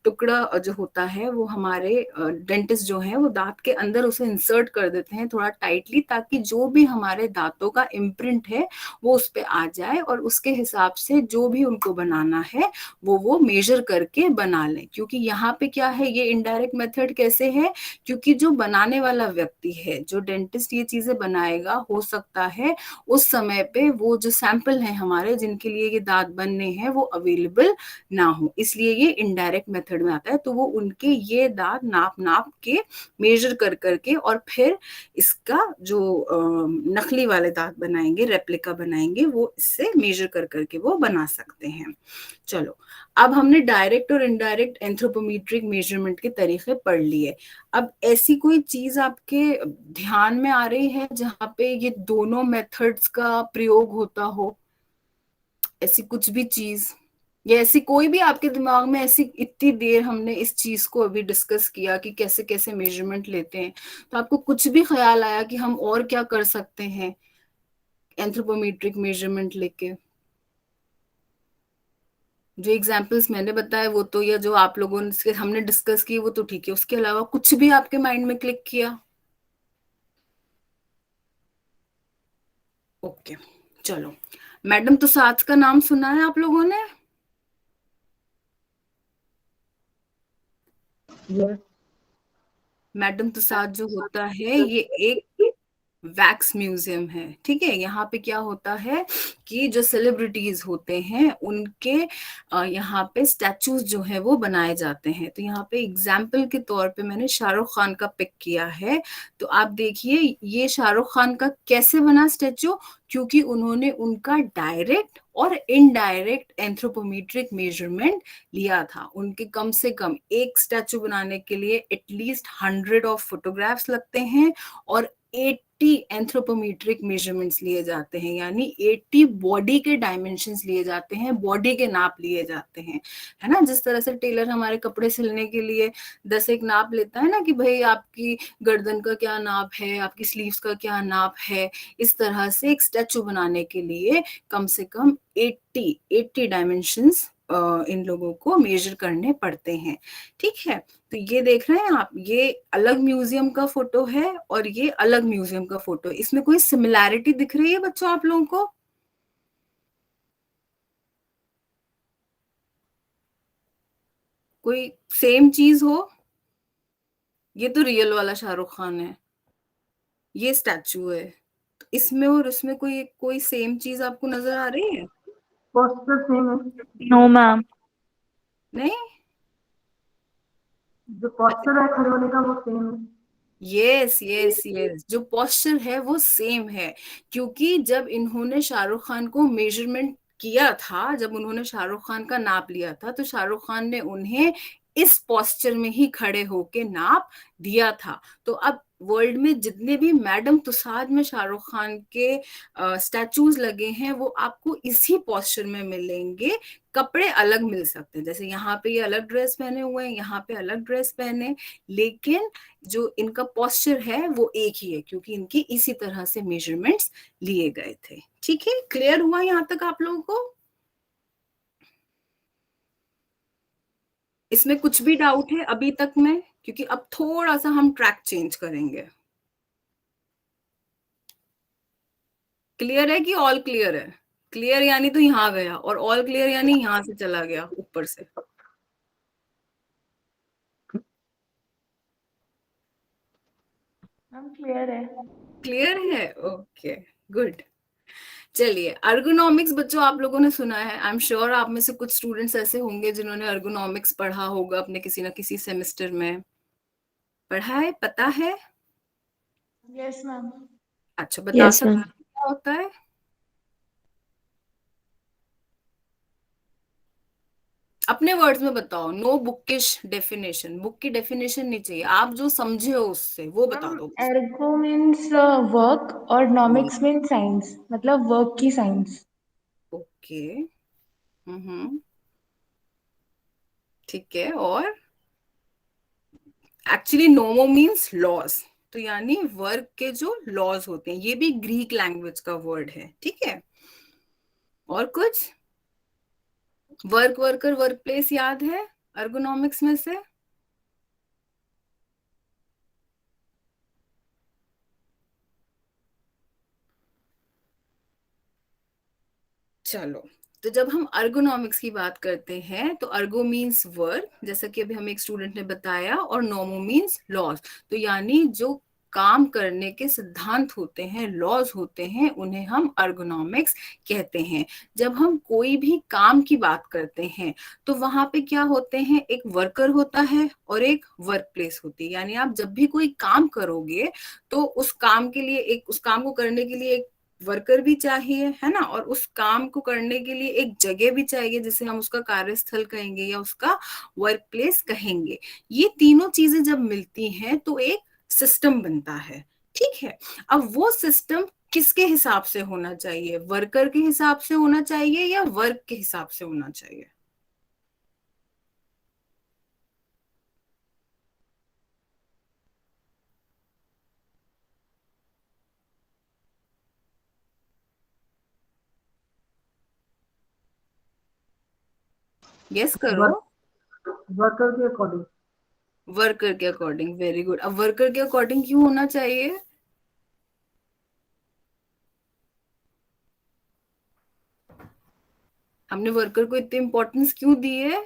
टुकड़ा जो होता है वो हमारे डेंटिस्ट जो है वो दांत के अंदर उसे इंसर्ट कर देते हैं थोड़ा टाइटली, ताकि जो भी हमारे दांतों का इम्प्रिंट है वो उस पे आ जाए, और उसके हिसाब से जो भी उनको बनाना है वो मेजर करके बना लें। क्योंकि यहाँ पे क्या है, ये इनडायरेक्ट मेथड कैसे है, क्योंकि जो बनाने वाला व्यक्ति है, जो डेंटिस्ट ये चीजें बनाएगा, हो सकता है उस समय पे वो जो सैंपल है हमारे जिनके लिए ये दांत बनने हैं वो अवेलेबल ना हो, इसलिए ये इनडायरेक्ट मेथड में आता है। तो वो उनके ये दांत नाप नाप के मेजर कर करके और फिर इसका जो नकली वाले दांत बनाएंगे, रेप्लिका बनाएंगे, वो इससे मेजर कर करके वो बना सकते हैं। चलो, अब हमने डायरेक्ट और इनडायरेक्ट एंथ्रोपोमेट्रिक मेजरमेंट के तरीके पढ़ लिए। अब ऐसी कोई चीज आपके ध्यान में आ रही है जहां पे ये दोनों मेथड्स का प्रयोग होता हो, ऐसी कुछ भी चीज, या ऐसी कोई भी आपके दिमाग में ऐसी, इतनी देर हमने इस चीज को अभी डिस्कस किया कि कैसे कैसे मेजरमेंट लेते हैं, तो आपको कुछ भी ख्याल आया कि हम और क्या कर सकते हैं एंथ्रोपोमेट्रिक मेजरमेंट लेके? जो एग्जाम्पल्स मैंने बताए वो तो, या जो आप लोगों ने हमने डिस्कस की वो तो ठीक है, उसके अलावा कुछ भी आपके माइंड में क्लिक किया? ओके, चलो, मैडम तुसाद का नाम सुना है आप लोगों ने? मैडम तुसाद जो होता है ये एक वैक्स म्यूजियम है, ठीक है। यहाँ पे क्या होता है कि जो सेलिब्रिटीज होते हैं उनके यहाँ पे स्टैचूज जो है वो बनाए जाते हैं। तो यहाँ पे एग्जाम्पल के तौर पे मैंने शाहरुख खान का पिक किया है। तो आप देखिए ये शाहरुख खान का कैसे बना स्टैचू, क्योंकि उन्होंने उनका डायरेक्ट और इनडायरेक्ट एंथ्रोपोमेट्रिक मेजरमेंट लिया था। उनके कम से कम एक स्टैचू बनाने के लिए एटलीस्ट 100 ऑफ फोटोग्राफ्स लगते हैं, और 80 एंथ्रोपोमेट्रिक मेजरमेंट्स लिए जाते हैं, यानी 80 बॉडी के डायमेंशंस लिए जाते हैं, बॉडी के नाप लिए जाते हैं, है ना। जिस तरह से टेलर हमारे कपड़े सिलने के लिए 10 एक नाप लेता है ना, कि भाई आपकी गर्दन का क्या नाप है, आपकी स्लीव्स का क्या नाप है, इस तरह से एक स्टैचू बनाने के लिए कम से कम 80 डायमेंशंस इन लोगों को मेजर करने पड़ते हैं, ठीक है। तो ये देख रहे हैं आप, ये अलग म्यूजियम का फोटो है और ये अलग म्यूजियम का फोटो है। इसमें कोई सिमिलैरिटी दिख रही है बच्चों आप लोगों को? कोई सेम चीज हो? ये तो रियल वाला शाहरुख खान है, ये स्टैचू है। तो इसमें और इसमें कोई कोई सेम चीज आपको नजर आ रही है? पोस्टर सेम है, No, ma'am. नहीं, जो पोस्टर है खड़े होने का वो सेम है। यस यस यस, जो पोस्चर है वो सेम है, क्योंकि जब इन्होंने शाहरुख खान को मेजरमेंट किया था, जब उन्होंने शाहरुख खान का नाप लिया था, तो शाहरुख खान ने उन्हें इस पोस्चर में ही खड़े होके नाप दिया था। तो अब वर्ल्ड में जितने भी मैडम तुसाद में शाहरुख खान के स्टैचूज लगे हैं, वो आपको इसी पोस्चर में मिलेंगे। कपड़े अलग मिल सकते हैं, जैसे यहाँ पे ये अलग ड्रेस पहने हुए हैं, यहाँ पे अलग ड्रेस पहने, लेकिन जो इनका पोस्चर है वो एक ही है, क्योंकि इनके इसी तरह से मेजरमेंट्स लिए गए थे। ठीक है, क्लियर हुआ यहाँ तक आप लोगों को? इसमें कुछ भी डाउट है अभी तक में? क्योंकि अब थोड़ा सा हम ट्रैक चेंज करेंगे। क्लियर है कि ऑल क्लियर है? क्लियर यानी तो यहाँ गया, और ऑल क्लियर यानी यहाँ से चला गया ऊपर से। हम क्लियर है। क्लियर है, ओके गुड। चलिए, अर्गोनॉमिक्स बच्चों आप लोगों ने सुना है, आई एम श्योर आप में से कुछ स्टूडेंट्स ऐसे होंगे जिन्होंने अर्गोनॉमिक्स पढ़ा होगा अपने किसी ना किसी सेमेस्टर में। पढ़ा है, पता है? Yes, ma'am. अच्छा, बता Yes, सकते ma'am. हैं क्या होता है? अपने वर्ड्स में बताओ, नो बुकिश डेफिनेशन, बुक की डेफिनेशन नहीं चाहिए, आप जो समझे हो उससे वो बता Ma'am, दो। ergo means work और nomics means science, मतलब work की science. ओके, ठीक है। और एक्चुअली नोमो मीन्स लॉज, तो यानी वर्क के जो लॉज होते हैं, ये भी ग्रीक लैंग्वेज का वर्ड है, ठीक है। और कुछ वर्क, वर्कर, वर्क प्लेस याद है अर्गोनॉमिक्स में से? चलो, तो जब हम अर्गोनॉमिक्स की बात करते हैं तो अर्गो मीन्स वर्क, जैसा कि अभी हमें एक स्टूडेंट ने बताया, और नोमो मीन्स लॉज, तो यानी जो काम करने के सिद्धांत होते हैं, लॉज होते हैं, उन्हें हम अर्गोनॉमिक्स कहते हैं। जब हम कोई भी काम की बात करते हैं तो वहां पे क्या होते हैं, एक वर्कर होता है और एक वर्क प्लेस होती है। यानी आप जब भी कोई काम करोगे तो उस काम के लिए एक, उस काम को करने के लिए एक वर्कर भी चाहिए, है ना, और उस काम को करने के लिए एक जगह भी चाहिए जिसे हम उसका कार्यस्थल कहेंगे या उसका वर्क प्लेस कहेंगे। ये तीनों चीजें जब मिलती हैं तो एक सिस्टम बनता है, ठीक है। अब वो सिस्टम किसके हिसाब से होना चाहिए? वर्कर के हिसाब से होना चाहिए या वर्क के हिसाब से होना चाहिए? यस करो। वर्कर के अकॉर्डिंग। वर्कर के अकॉर्डिंग, वेरी गुड। अब वर्कर के अकॉर्डिंग क्यों होना चाहिए? हमने वर्कर को इतनी इंपॉर्टेंस क्यों दी है?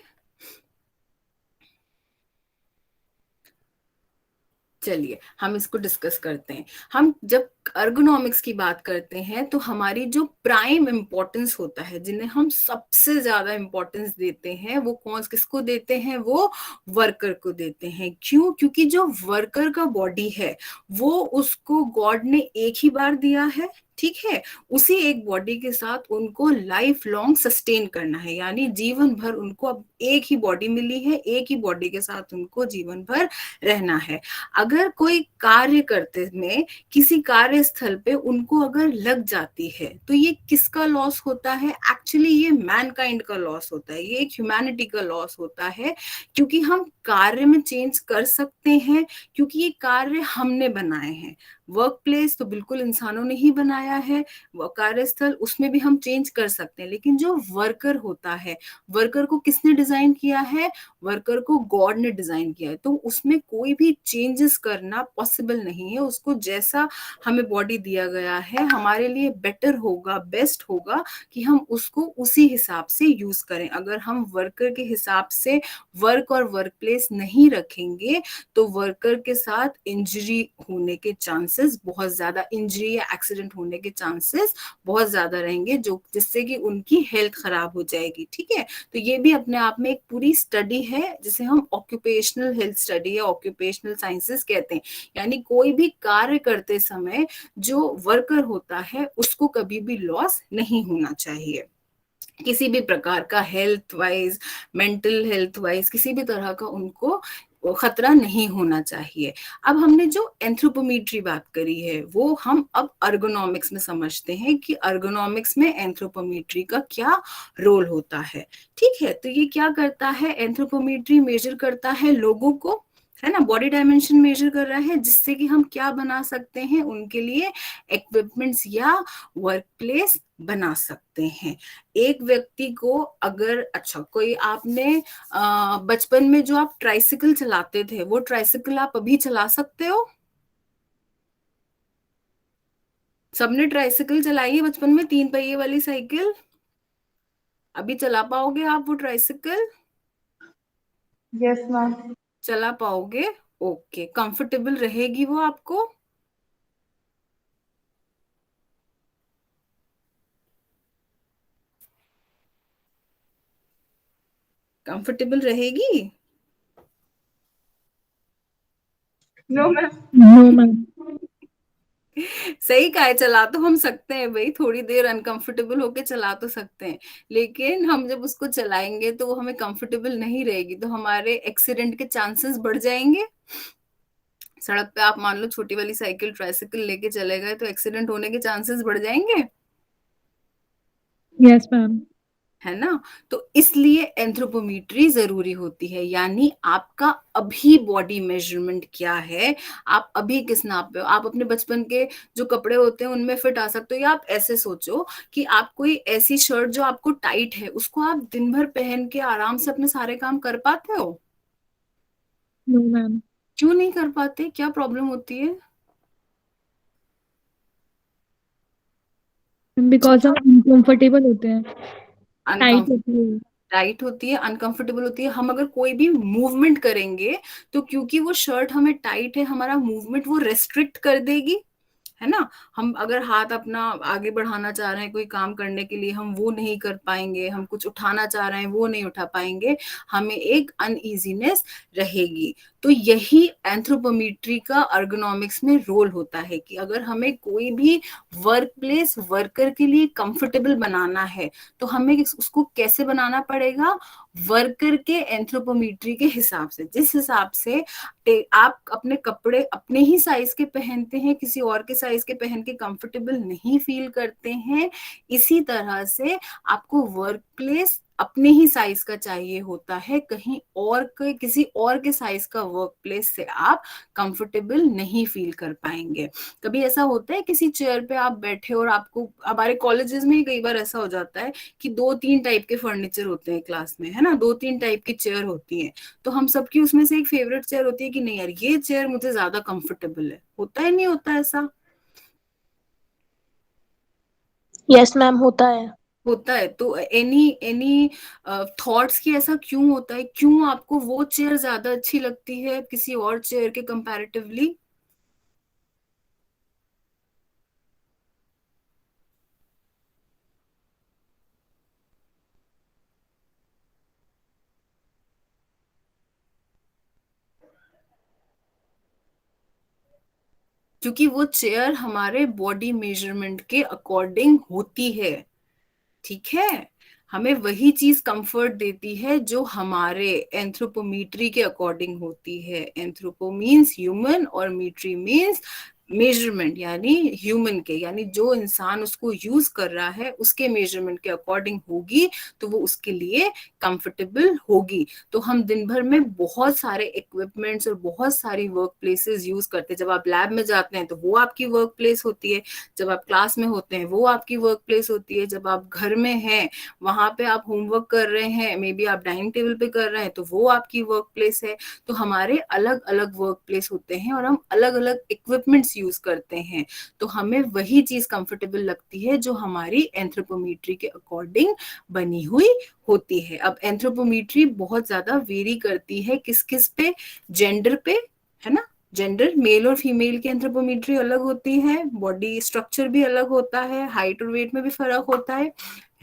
चलिए हम इसको डिस्कस करते हैं। हम जब अर्गोनॉमिक्स की बात करते हैं तो हमारी जो प्राइम इम्पोर्टेंस होता है, जिन्हें हम सबसे ज्यादा इम्पोर्टेंस देते हैं, वो कौन किसको देते हैं? वो वर्कर को देते हैं। क्यों? क्योंकि जो वर्कर का बॉडी है वो उसको गॉड ने एक ही बार दिया है, ठीक है। उसी एक बॉडी के साथ उनको लाइफ लॉन्ग सस्टेन करना है, यानी जीवन भर उनको अब एक ही बॉडी मिली है, एक ही बॉडी के साथ उनको जीवन भर रहना है। अगर कोई कार्य करते में किसी कार्यस्थल पे उनको अगर लग जाती है तो ये किसका लॉस होता है? एक्चुअली ये मैनकाइंड का लॉस होता है, ये एक ह्यूमैनिटी का लॉस होता है, क्योंकि हम कार्य में चेंज कर सकते हैं, क्योंकि ये कार्य हमने बनाए हैं। वर्क प्लेस तो बिल्कुल इंसानों ने ही बनाया है, कार्यस्थल उसमें भी हम चेंज कर सकते हैं, लेकिन जो वर्कर होता है, वर्कर को किसने डिजाइन किया है? वर्कर को गॉड ने डिजाइन किया है, तो उसमें कोई भी चेंजेस करना पॉसिबल नहीं है। उसको जैसा हमें बॉडी दिया गया है, हमारे लिए बेटर होगा, बेस्ट होगा कि हम उसको उसी हिसाब से यूज करें। अगर हम वर्कर के हिसाब से वर्क और वर्क प्लेस नहीं रखेंगे तो वर्कर के साथ इंजरी होने के चांसेस बहुत ज्यादा, इंजरी या एक्सीडेंट होने के चांसेस बहुत ज्यादा रहेंगे, जो जिससे कि उनकी हेल्थ खराब हो जाएगी, ठीक है। तो ये भी अपने आप में एक पूरी स्टडी है, जिसे हम ऑक्यूपेशनल हेल्थ स्टडी या ऑक्यूपेशनल साइंसेस कहते हैं। यानी कोई भी कार्य करते समय जो वर्कर होता है उसको कभी भी लॉस नहीं होना चाहिए, किसी भी प्रकार का, health wise, mental health wise, किसी भी तरह का उनको खतरा नहीं होना चाहिए। अब हमने जो एंथ्रोपोमेट्री बात करी है वो हम अब अर्गोनॉमिक्स में समझते हैं कि अर्गोनॉमिक्स में एंथ्रोपोमेट्री का क्या रोल होता है, ठीक है। तो ये क्या करता है? एंथ्रोपोमेट्री मेजर करता है लोगों को, है ना, बॉडी डायमेंशन मेजर कर रहा है, जिससे कि हम क्या बना सकते हैं? उनके लिए इक्विपमेंट्स या वर्क प्लेस बना सकते हैं। एक व्यक्ति को अगर, अच्छा, कोई आपने बचपन में जो आप ट्राइसिकल चलाते थे, वो ट्राइसिकल आप अभी चला सकते हो? सबने ट्राइसिकल चलाई है बचपन में, 3 पहिए वाली साइकिल? अभी चला पाओगे आप वो ट्राइसिकल? Yes ma'am. चला पाओगे? ओके। कंफर्टेबल रहेगी वो आपको? कंफर्टेबल रहेगी? No ma'am. No ma'am. सही कहा है, चला तो हम सकते हैं भाई, थोड़ी देर अनकंफर्टेबल होके चला तो सकते हैं, लेकिन हम जब उसको चलाएंगे तो वो हमें कंफर्टेबल नहीं रहेगी, तो हमारे एक्सीडेंट के चांसेस बढ़ जाएंगे। सड़क पे आप मान लो छोटी वाली साइकिल, ट्राइसाइकिल लेके चले गए तो एक्सीडेंट होने के चांसेस बढ़ जाएंगे, यस मैम। है ना। तो इसलिए एंथ्रोपोमेट्री जरूरी होती है, यानी आपका अभी बॉडी मेजरमेंट क्या है, आप अभी किस नाप पे हो। आप अपने बचपन के जो कपड़े होते हैं उनमें फिट आ सकते हो, या आप ऐसे सोचो कि आप कोई ऐसी शर्ट जो आपको टाइट है उसको आप दिन भर पहन के आराम से अपने सारे काम कर पाते हो? No ma'am. क्यों नहीं कर पाते? क्या प्रॉब्लम होती है? बिकॉज हम अनकंफर्टेबल होते हैं, टाइट अनकंफर्टेबल, होती है। टाइट होती है, अनकंफर्टेबल होती है। हम अगर कोई भी मूवमेंट करेंगे तो क्योंकि वो शर्ट हमें टाइट है, हमारा मूवमेंट वो रेस्ट्रिक्ट कर देगी, है ना। हम अगर हाथ अपना आगे बढ़ाना चाह रहे हैं कोई काम करने के लिए, हम वो नहीं कर पाएंगे, हम कुछ उठाना चाह रहे हैं वो नहीं उठा पाएंगे, हमें एक अनईजीनेस रहेगी। तो यही एंथ्रोपोमेट्री का अर्गोनॉमिक्स में रोल होता है कि अगर हमें कोई भी वर्क प्लेस वर्कर के लिए कंफर्टेबल बनाना है तो हमें उसको कैसे बनाना पड़ेगा? वर्कर के एंथ्रोपोमेट्री के हिसाब से, जिस हिसाब से आप अपने कपड़े अपने ही साइज के पहनते हैं, किसी और के साइज के पहन के कंफर्टेबल नहीं फील करते हैं, इसी तरह से आपको वर्क प्लेस अपने ही साइज का चाहिए होता है। कहीं और के, किसी और के साइज का वर्क प्लेस से आप कंफर्टेबल नहीं फील कर पाएंगे। कभी ऐसा होता है किसी चेयर पे आप बैठे और आपको, हमारे कॉलेजेस में ही कई बार ऐसा हो जाता है कि 2-3 टाइप के फर्नीचर होते हैं क्लास में, है ना, 2-3 टाइप की चेयर होती हैं, तो हम सबकी उसमें से एक फेवरेट चेयर होती है कि नहीं यार ये चेयर मुझे ज्यादा कंफर्टेबल है। होता है नहीं होता ऐसा? यस मैम, होता है। होता है। तो एनी एनी थॉट्स की ऐसा क्यों होता है? क्यों आपको वो चेयर ज्यादा अच्छी लगती है किसी और चेयर के कंपैरेटिवली? क्योंकि वो चेयर हमारे बॉडी मेजरमेंट के अकॉर्डिंग होती है, ठीक है। हमें वही चीज कंफर्ट देती है जो हमारे एंथ्रोपोमीट्री के अकॉर्डिंग होती है। एंथ्रोपो मीन्स ह्यूमन और मीट्री मीन्स मेजरमेंट, यानी ह्यूमन के, यानी जो इंसान उसको यूज कर रहा है उसके मेजरमेंट के अकॉर्डिंग होगी तो वो उसके लिए कंफर्टेबल होगी। तो हम दिन भर में बहुत सारे इक्विपमेंट्स और बहुत सारी वर्क प्लेसेस यूज करते हैं। जब आप लैब में जाते हैं तो वो आपकी वर्क प्लेस होती है, जब आप क्लास में होते हैं वो आपकी वर्क प्लेस होती है, जब आप घर में हैं वहां पे आप होमवर्क कर रहे हैं, मे बी आप डाइनिंग टेबल पे कर रहे हैं तो वो आपकी वर्क प्लेस है। तो हमारे अलग अलग वर्क प्लेस होते हैं और हम अलग अलग इक्विपमेंट्स यूज करते हैं, तो हमें वही चीज कंफर्टेबल लगती है जो हमारी एंथ्रोपोमेट्री के अकॉर्डिंग बनी हुई होती है। अब एंथ्रोपोमेट्री बहुत ज्यादा वेरी करती है किस किस पे, जेंडर पे, है ना। जेंडर, मेल और फीमेल की एंथ्रोपोमेट्री अलग होती है, बॉडी स्ट्रक्चर भी अलग होता है, हाइट और वेट में भी फर्क होता है।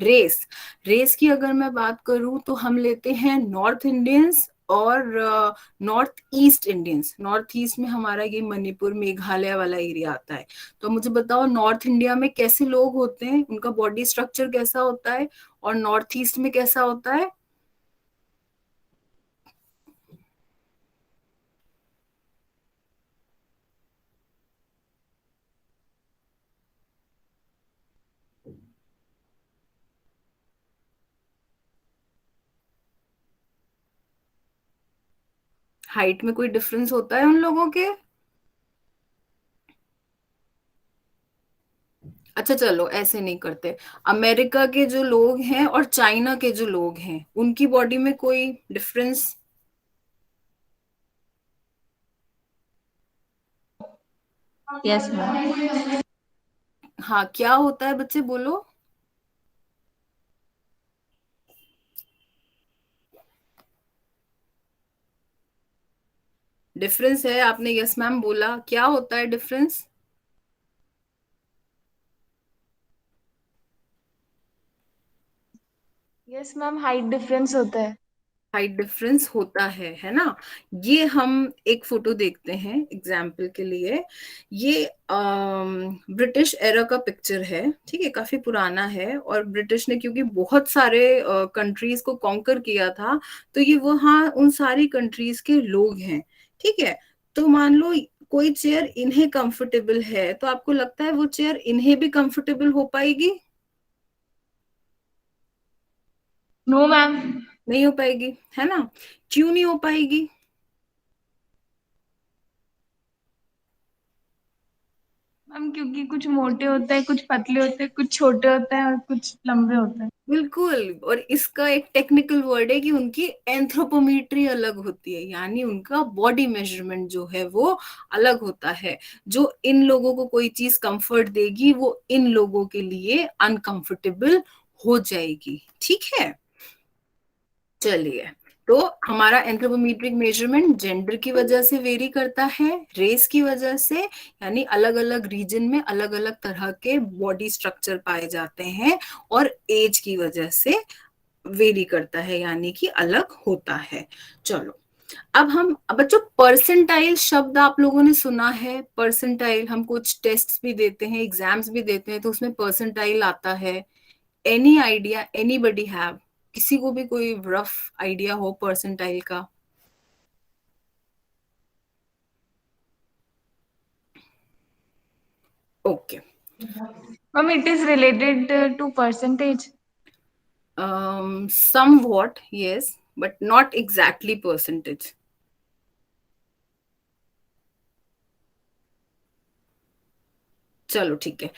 रेस, रेस की अगर मैं बात करूं तो हम लेते हैं नॉर्थ इंडियंस और north east Indians. North east में हमारा ये मणिपुर मेघालय वाला एरिया आता है। तो मुझे बताओ नॉर्थ इंडिया में कैसे लोग होते हैं, उनका बॉडी स्ट्रक्चर कैसा होता है, और नॉर्थ ईस्ट में कैसा होता है। हाइट में कोई डिफरेंस होता है उन लोगों के। अच्छा चलो ऐसे नहीं करते, अमेरिका के जो लोग हैं और चाइना के जो लोग हैं उनकी बॉडी में कोई डिफरेंस। Yes ma'am. हाँ क्या होता है बच्चे बोलो। डिफरेंस है, आपने यस मैम बोला, क्या होता है difference. Yes ma'am, height difference होता है। हाइट डिफरेंस होता है ना। ये हम एक फोटो देखते हैं एग्जाम्पल के लिए। ये ब्रिटिश एरा का पिक्चर है, ठीक है, काफी पुराना है, और ब्रिटिश ने क्योंकि बहुत सारे कंट्रीज को कॉन्कर किया था, तो ये वहाँ उन सारी कंट्रीज के लोग हैं, ठीक है। तो मान लो कोई चेयर इन्हें कंफर्टेबल है, तो आपको लगता है वो चेयर इन्हें भी कंफर्टेबल हो पाएगी। No ma'am. नहीं हो पाएगी, है ना। क्यों नहीं हो पाएगी। मैम क्योंकि कुछ मोटे होते हैं, कुछ पतले होते हैं, कुछ छोटे होते हैं और कुछ लंबे होते हैं। बिल्कुल, और इसका एक टेक्निकल वर्ड है कि उनकी एंथ्रोपोमेट्री अलग होती है, यानी उनका बॉडी मेजरमेंट जो है वो अलग होता है। जो इन लोगों को कोई चीज कंफर्ट देगी वो इन लोगों के लिए अनकंफर्टेबल हो जाएगी, ठीक है। चलिए, तो हमारा एंथ्रोपोमेट्रिक मेजरमेंट जेंडर की वजह से वेरी करता है, रेस की वजह से, यानी अलग अलग रीजन में अलग अलग तरह के बॉडी स्ट्रक्चर पाए जाते हैं, और एज की वजह से वेरी करता है, यानी कि अलग होता है। चलो, अब बच्चों परसेंटाइल शब्द आप लोगों ने सुना है। परसेंटाइल, हम कुछ टेस्ट भी देते हैं, एग्जाम्स भी देते हैं, तो उसमें परसेंटाइल आता है। एनी आइडिया, एनीबडी हैव, किसी को भी कोई रफ आइडिया हो परसेंटाइल का। Okay, ma'am it is related to percentage. somewhat yes, but not exactly percentage. चलो ठीक है।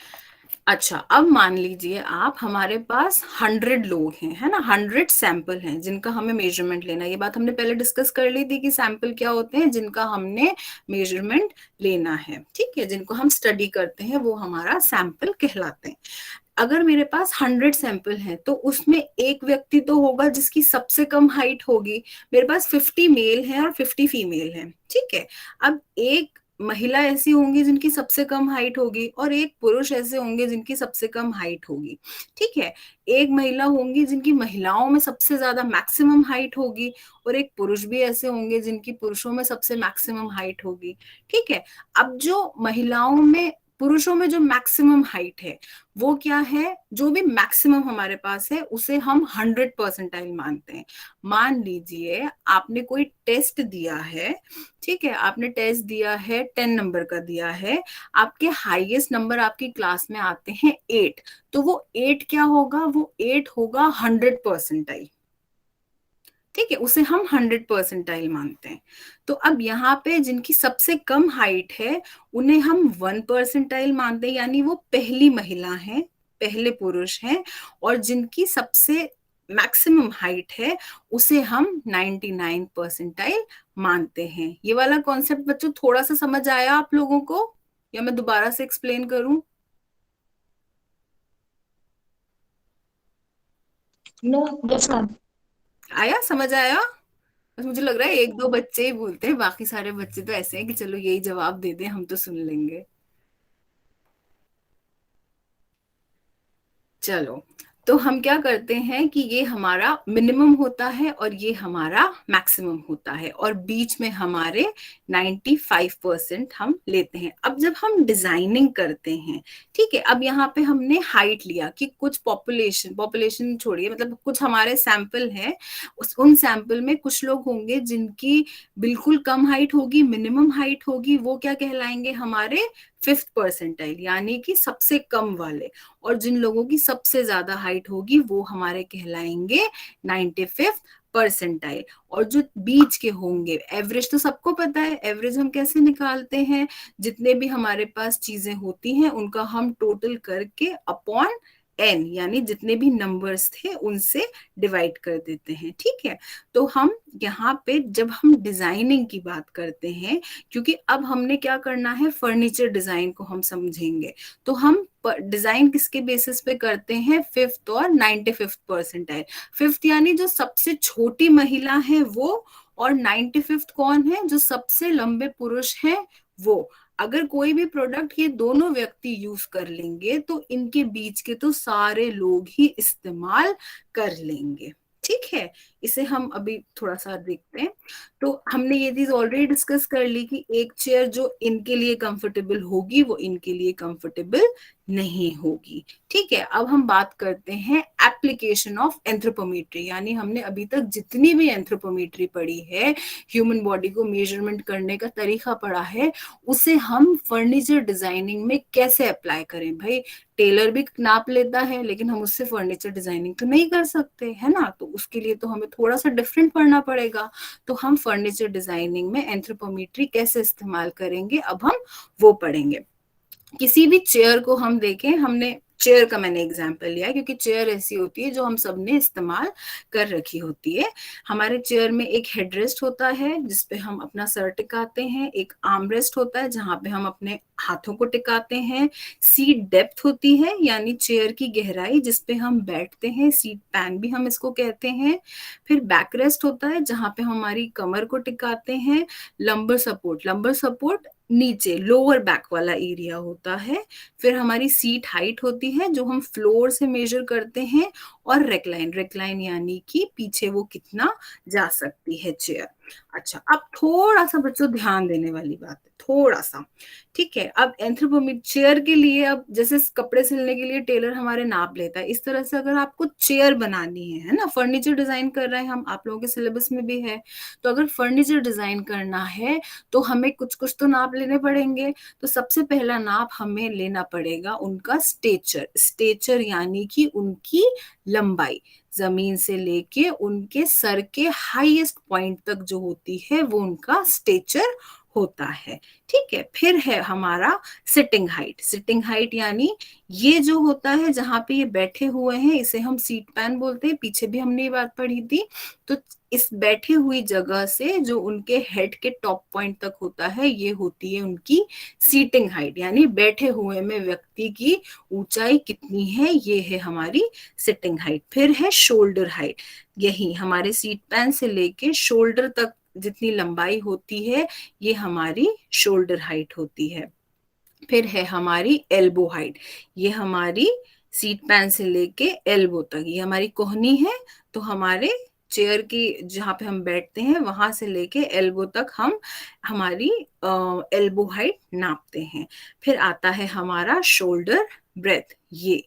अच्छा, अब मान लीजिए आप, हमारे पास 100 लोग हैं, है ना, 100 सैंपल हैं जिनका हमें मेजरमेंट लेना है। ये बात हमने पहले डिस्कस कर ली थी कि सैंपल क्या होते हैं जिनका हमने मेजरमेंट लेना है, ठीक है, जिनको हम स्टडी करते हैं वो हमारा सैंपल कहलाते हैं। अगर मेरे पास 100 सैंपल हैं तो उसमें एक व्यक्ति तो होगा जिसकी सबसे कम हाइट होगी। मेरे पास 50 मेल हैं और 50 फीमेल हैं, ठीक है। अब एक महिला ऐसी होंगी जिनकी सबसे कम हाइट होगी और एक पुरुष ऐसे होंगे जिनकी सबसे कम हाइट होगी। ठीक है, एक महिला होंगी जिनकी महिलाओं में सबसे ज्यादा मैक्सिमम हाइट होगी और एक पुरुष भी ऐसे होंगे जिनकी पुरुषों में सबसे मैक्सिमम हाइट होगी। ठीक है, अब जो महिलाओं में पुरुषों में जो मैक्सिमम हाइट है वो क्या है, जो भी मैक्सिमम हमारे पास है उसे हम 100% मानते हैं। मान लीजिए आपने कोई टेस्ट दिया है, ठीक है, आपने टेस्ट दिया है 10 नंबर का दिया है, आपके हाईएस्ट नंबर आपकी क्लास में आते हैं 8, तो वो 8 क्या होगा, वो 8 होगा 100%। ठीक है, उसे हम 100% मानते हैं। तो अब यहाँ पे जिनकी सबसे कम हाइट है उन्हें हम 1% मानते हैं, यानी वो पहली महिला है, पहले पुरुष हैं, और जिनकी सबसे मैक्सिमम हाइट है उसे हम 99% मानते हैं। ये वाला कॉन्सेप्ट बच्चों थोड़ा सा समझ आया आप लोगों को, या मैं दोबारा से एक्सप्लेन करूं? No, yes ma'am. आया, समझ आया? बस मुझे लग रहा है एक दो बच्चे ही बोलते हैं, बाकी सारे बच्चे तो ऐसे हैं कि चलो यही जवाब दे दें, हम तो सुन लेंगे। चलो, तो हम क्या करते हैं कि ये हमारा मिनिमम होता है और ये हमारा मैक्सिमम होता है, और बीच में हमारे 95% हम लेते हैं। अब जब हम डिजाइनिंग करते हैं, ठीक है, अब यहाँ पे हमने हाइट लिया कि कुछ पॉपुलेशन छोड़िए, मतलब कुछ हमारे सैंपल है, उन सैंपल में कुछ लोग होंगे जिनकी बिल्कुल कम हाइट होगी, मिनिमम हाइट होगी, वो क्या कहलाएंगे, हमारे 5th परसेंटाइल, यानी कि सबसे कम वाले। और जिन लोगों की सबसे ज्यादा हाइट होगी वो हमारे कहलाएंगे 95th परसेंटाइल। और जो बीच के होंगे, एवरेज तो सबको पता है, एवरेज हम कैसे निकालते हैं, जितने भी हमारे पास चीजें होती हैं उनका हम टोटल करके अपॉन n, यानी जितने भी नंबर्स थे उनसे डिवाइड कर देते हैं। ठीक है, तो हम यहाँ पे जब हम डिजाइनिंग की बात करते हैं, क्योंकि अब हमने क्या करना है, फर्नीचर डिजाइन को हम समझेंगे, तो हम डिजाइन किसके बेसिस पे करते हैं, 5th और 95th परसेंटाइल। 5th यानी जो सबसे छोटी महिला है वो, और 95th कौन है, जो सबसे लंबे पुरुष है वो। अगर कोई भी प्रोडक्ट ये दोनों व्यक्ति यूज कर लेंगे तो इनके बीच के तो सारे लोग ही इस्तेमाल कर लेंगे। ठीक है, इसे हम अभी थोड़ा सा देखते हैं। तो हमने ये चीज ऑलरेडी डिस्कस कर ली कि एक चेयर जो इनके लिए कंफर्टेबल होगी वो इनके लिए कंफर्टेबल नहीं होगी। ठीक है, अब हम बात करते हैं एप्लीकेशन ऑफ एंथ्रोपोमेट्री, यानी हमने अभी तक जितनी भी एंथ्रोपोमेट्री पढ़ी है, ह्यूमन बॉडी को मेजरमेंट करने का तरीका पढ़ा है, उसे हम फर्नीचर डिजाइनिंग में कैसे अप्लाई करें। भाई टेलर भी नाप लेता है लेकिन हम उससे फर्नीचर डिजाइनिंग तो नहीं कर सकते, है ना, तो उसके लिए तो हमें थोड़ा सा डिफरेंट पढ़ना पड़ेगा। तो हम फर्नीचर डिजाइनिंग में एंथ्रोपोमेट्री कैसे इस्तेमाल करेंगे, अब हम वो पढ़ेंगे। किसी भी चेयर को हम देखें, हमने चेयर का मैंने एग्जांपल लिया क्योंकि चेयर ऐसी होती है जो हम सबने इस्तेमाल कर रखी होती है। हमारे चेयर में एक हेडरेस्ट होता है जिसपे हम अपना सर टिकाते हैं, एक आर्म रेस्ट होता है जहां पे हम अपने हाथों को टिकाते हैं, सीट डेप्थ होती है यानी चेयर की गहराई जिसपे हम बैठते हैं, सीट पैन भी हम इसको कहते हैं। फिर बैक रेस्ट होता है जहां पे हमारी कमर को टिकाते हैं। लंबर सपोर्ट नीचे लोअर बैक वाला एरिया होता है। फिर हमारी सीट हाइट होती है जो हम फ्लोर से मेजर करते हैं, और रेक्लाइन यानी कि पीछे वो कितना जा सकती है चेयर। अच्छा, अब थोड़ा सा बच्चों ध्यान देने वाली बात है, थोड़ा सा। ठीक है, अब एंथ्रोपोमेट्री चेयर के लिए, अब जैसे कपड़े सिलने के लिए टेलर हमारे नाप लेता है, इस तरह से अगर आपको चेयर बनानी है ना, फर्नीचर डिजाइन कर रहे हैं हम, आप लोगों के सिलेबस में भी है, तो अगर फर्नीचर डिजाइन करना है तो हमें कुछ कुछ तो नाप लेने पड़ेंगे। तो सबसे पहला नाप हमें लेना पड़ेगा उनका स्टेचर यानी कि उनकी लंबाई, जमीन से लेके उनके सर के हाईएस्ट पॉइंट तक जो होती है वो उनका स्टेचर होता है। ठीक है, फिर है हमारा सिटिंग हाइट यानी ये जो होता है जहां पे ये बैठे हुए हैं इसे हम सीट पैन बोलते हैं, पीछे भी हमने ये बात पढ़ी थी। तो इस बैठी हुई जगह से जो उनके हेड के टॉप पॉइंट तक होता है ये होती है उनकी सीटिंग हाइट, यानी बैठे हुए में व्यक्ति की ऊंचाई कितनी है, ये है हमारी सिटिंग हाइट। फिर है शोल्डर हाइट, यही हमारे सीट पैन से लेके शोल्डर तक जितनी लंबाई होती है ये हमारी शोल्डर हाइट होती है। फिर है हमारी एल्बो हाइट, ये हमारी सीट पैन से लेके एल्बो तक, ये हमारी कोहनी है। तो हमारे चेयर की जहाँ पे हम बैठते हैं वहां से लेके एल्बो तक हम हमारी एल्बो हाइट नापते हैं। फिर आता है हमारा शोल्डर ब्रेथ, ये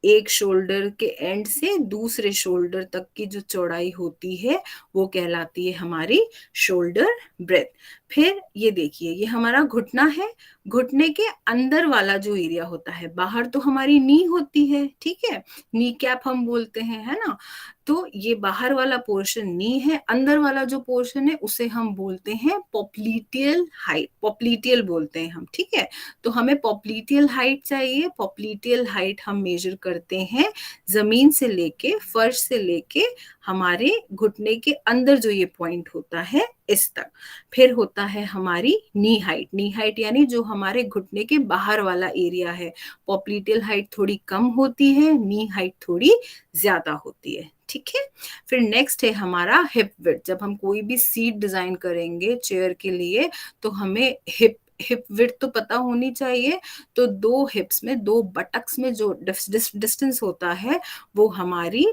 एक शोल्डर के एंड से दूसरे शोल्डर तक की जो चौड़ाई होती है वो कहलाती है हमारी शोल्डर ब्रेथ। फिर ये देखिए, ये हमारा घुटना है, घुटने के अंदर वाला जो एरिया होता है, बाहर तो हमारी नी होती है, ठीक है, नी कैप हम बोलते हैं, है ना। तो ये बाहर वाला पोर्शन नी है, अंदर वाला जो पोर्शन है उसे हम बोलते हैं पॉप्लीटियल हाइट, पॉप्लीटियल बोलते हैं हम, ठीक है। तो हमें पॉप्लीटियल हाइट चाहिए। पॉप्लीटियल हाइट हम मेजर करते हैं जमीन से लेके, फर्श से लेके हमारे घुटने के अंदर जो ये पॉइंट होता है इस तक। फिर होता है हमारी नी हाइट, नी हाइट यानी जो हमारे घुटने के बाहर वाला एरिया है। पॉप्लीटियल हाइट थोड़ी कम होती है, नी हाइट थोड़ी ज्यादा होती है, ठीक है। फिर नेक्स्ट है हमारा हिप विड्थ। जब हम कोई भी सीट डिजाइन करेंगे चेयर के लिए तो हमें हिप विड्थ तो पता होनी चाहिए। तो दो हिप्स में, दो बटक्स में जो डिस्टेंस होता है वो हमारी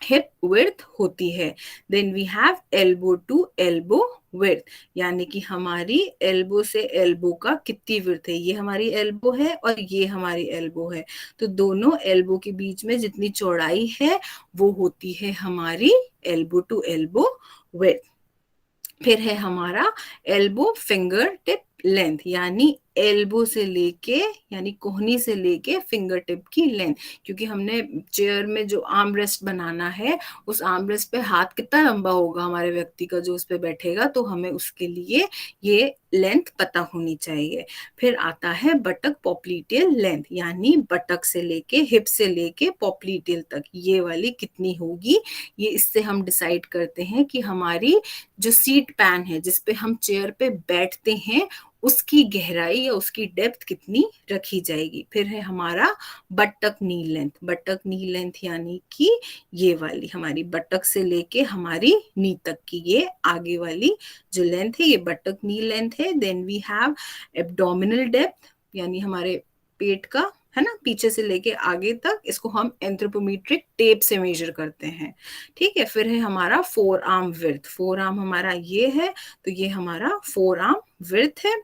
हिप विड्थ होती है। Then we have elbow to elbow width, यानी कि हमारी एल्बो से एल्बो का कितनी विड्थ है, ये हमारी एल्बो है और ये हमारी एल्बो है। तो दोनों एल्बो के बीच में जितनी चौड़ाई है वो होती है हमारी एल्बो टू एल्बो विड्थ। फिर है हमारा एल्बो फिंगर टिप लेंथ, यानी एल्बो से लेके, यानी कोहनी से लेके फिंगर टिप की लेंथ। क्योंकि हमने चेयर में जो आर्म रेस्ट बनाना है उस आर्म रेस्ट पे हाथ कितना लंबा होगा हमारे व्यक्ति का जो उस पे बैठेगा, तो हमें उसके लिए ये लेंथ पता होनी चाहिए। फिर आता है बटक पॉप्लीटियल लेंथ, यानी बटक से लेके, हिप से लेके पॉप्लीटियल तक ये वाली कितनी होगी। ये इससे हम डिसाइड करते हैं कि हमारी जो सीट पैन है जिस पे हम चेयर पे बैठते हैं उसकी गहराई या उसकी डेप्थ कितनी रखी जाएगी। फिर है हमारा बटक नी लेंथ, बटक नी लेंथ यानी कि ये वाली हमारी बटक से लेके हमारी नी तक की ये आगे वाली जो लेंथ है ये बटक नी लेंथ है। Then we have abdominal depth, यानी हमारे पेट का, है ना, पीछे से लेके आगे तक, इसको हम एंथ्रोपोमेट्रिक टेप से मेजर करते हैं, ठीक है। फिर है हमारा four arm width, four arm हमारा ये है तो ये हमारा फोर आर्म विड्थ है।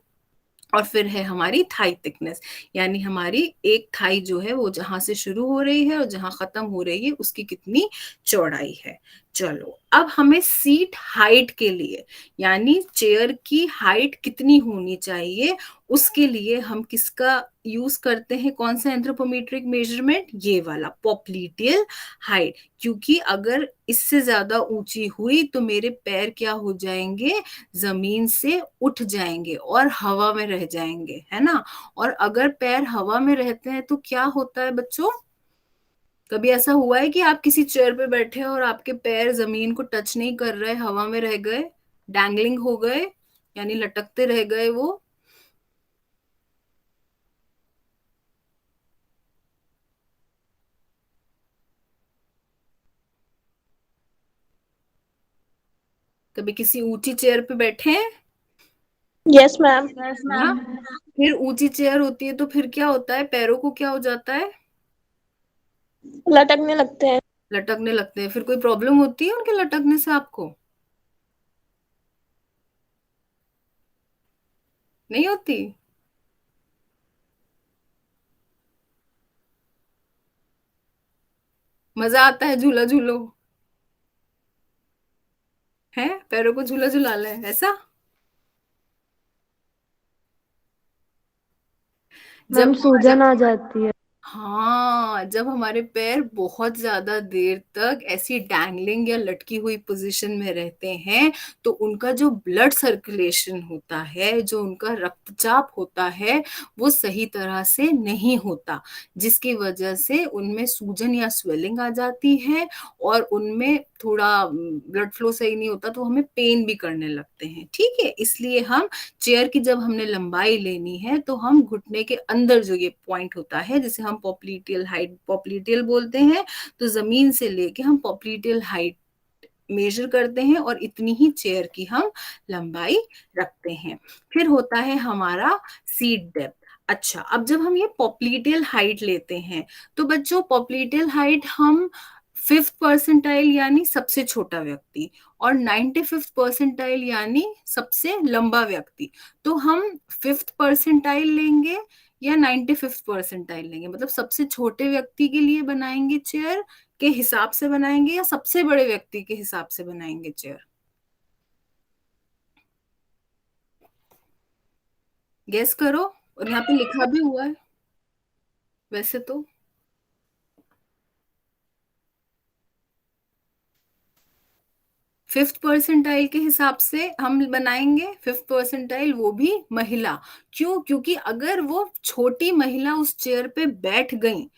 और फिर है हमारी थाई थिकनेस, यानी हमारी एक थाई जो है वो जहां से शुरू हो रही है और जहां खत्म हो रही है उसकी कितनी चौड़ाई है। चलो अब हमें सीट हाइट के लिए, यानी चेयर की हाइट कितनी होनी चाहिए, उसके लिए हम किसका यूज करते हैं, कौन सा एंथ्रोपोमेट्रिक मेजरमेंट, ये वाला पॉप्लीटियल हाइट। क्योंकि अगर इससे ज्यादा ऊंची हुई तो मेरे पैर क्या हो जाएंगे, जमीन से उठ जाएंगे और हवा में रह जाएंगे, है ना। और अगर पैर हवा में रहते हैं तो क्या होता है बच्चों, कभी ऐसा हुआ है कि आप किसी चेयर पे बैठे और आपके पैर जमीन को टच नहीं कर रहे, हवा में रह गए, डैंगलिंग हो गए, यानी लटकते रह गए वो। कभी किसी ऊंची चेयर पे बैठे हैं? Yes ma'am. हाँ, फिर ऊंची चेयर होती है तो फिर क्या होता है, पैरों को क्या हो जाता है, लटकने लगते हैं। लटकने लगते हैं। फिर कोई प्रॉब्लम होती है उनके लटकने से आपको? नहीं होती? मजा आता है झूला झूलो, है, पैरों को झूला झूला ले ऐसा। मैम जब सूजन आ जाती है। हाँ, जब हमारे पैर बहुत ज्यादा देर तक ऐसी डैंगलिंग या लटकी हुई पोजीशन में रहते हैं तो उनका जो ब्लड सर्कुलेशन होता है, जो उनका रक्तचाप होता है वो सही तरह से नहीं होता, जिसकी वजह से उनमें सूजन या स्वेलिंग आ जाती है और उनमें थोड़ा ब्लड फ्लो सही नहीं होता तो हमें पेन भी करने लगते हैं, ठीक है। इसलिए हम चेयर की जब हमने लंबाई लेनी है तो हम घुटने के अंदर जो ये पॉइंट होता है जिसे हम पॉप्लीटियल हाइट, पॉप्लीटियल बोलते हैं, तो जमीन से लेके हम पॉप्लीटियल हाइट मेजर करते हैं और इतनी ही चेयर की हम लंबाई रखते हैं। फिर होता है हमारा सीट डेप्थ। अच्छा, अब जब हम ये पॉप्लीटियल हाइट लेते हैं तो बच्चों पॉप्लीटियल हाइट हम 5th परसेंटाइल यानी सबसे छोटा व्यक्ति और 95th परसेंटाइल यानी सबसे लंबा व्यक्ति, तो हम 5th परसेंटाइल लेंगे या 95th परसेंटाइल लेंगे, मतलब सबसे छोटे व्यक्ति के लिए बनाएंगे चेयर के हिसाब से बनाएंगे या सबसे बड़े व्यक्ति के हिसाब से बनाएंगे चेयर? गेस करो, और यहाँ पे लिखा भी हुआ है वैसे तो। फिफ्थ परसेंटाइल के हिसाब से हम बनाएंगे, 5th परसेंटाइल वो भी महिला। क्यों? क्योंकि अगर वो छोटी महिला उस चेयर पे बैठ गई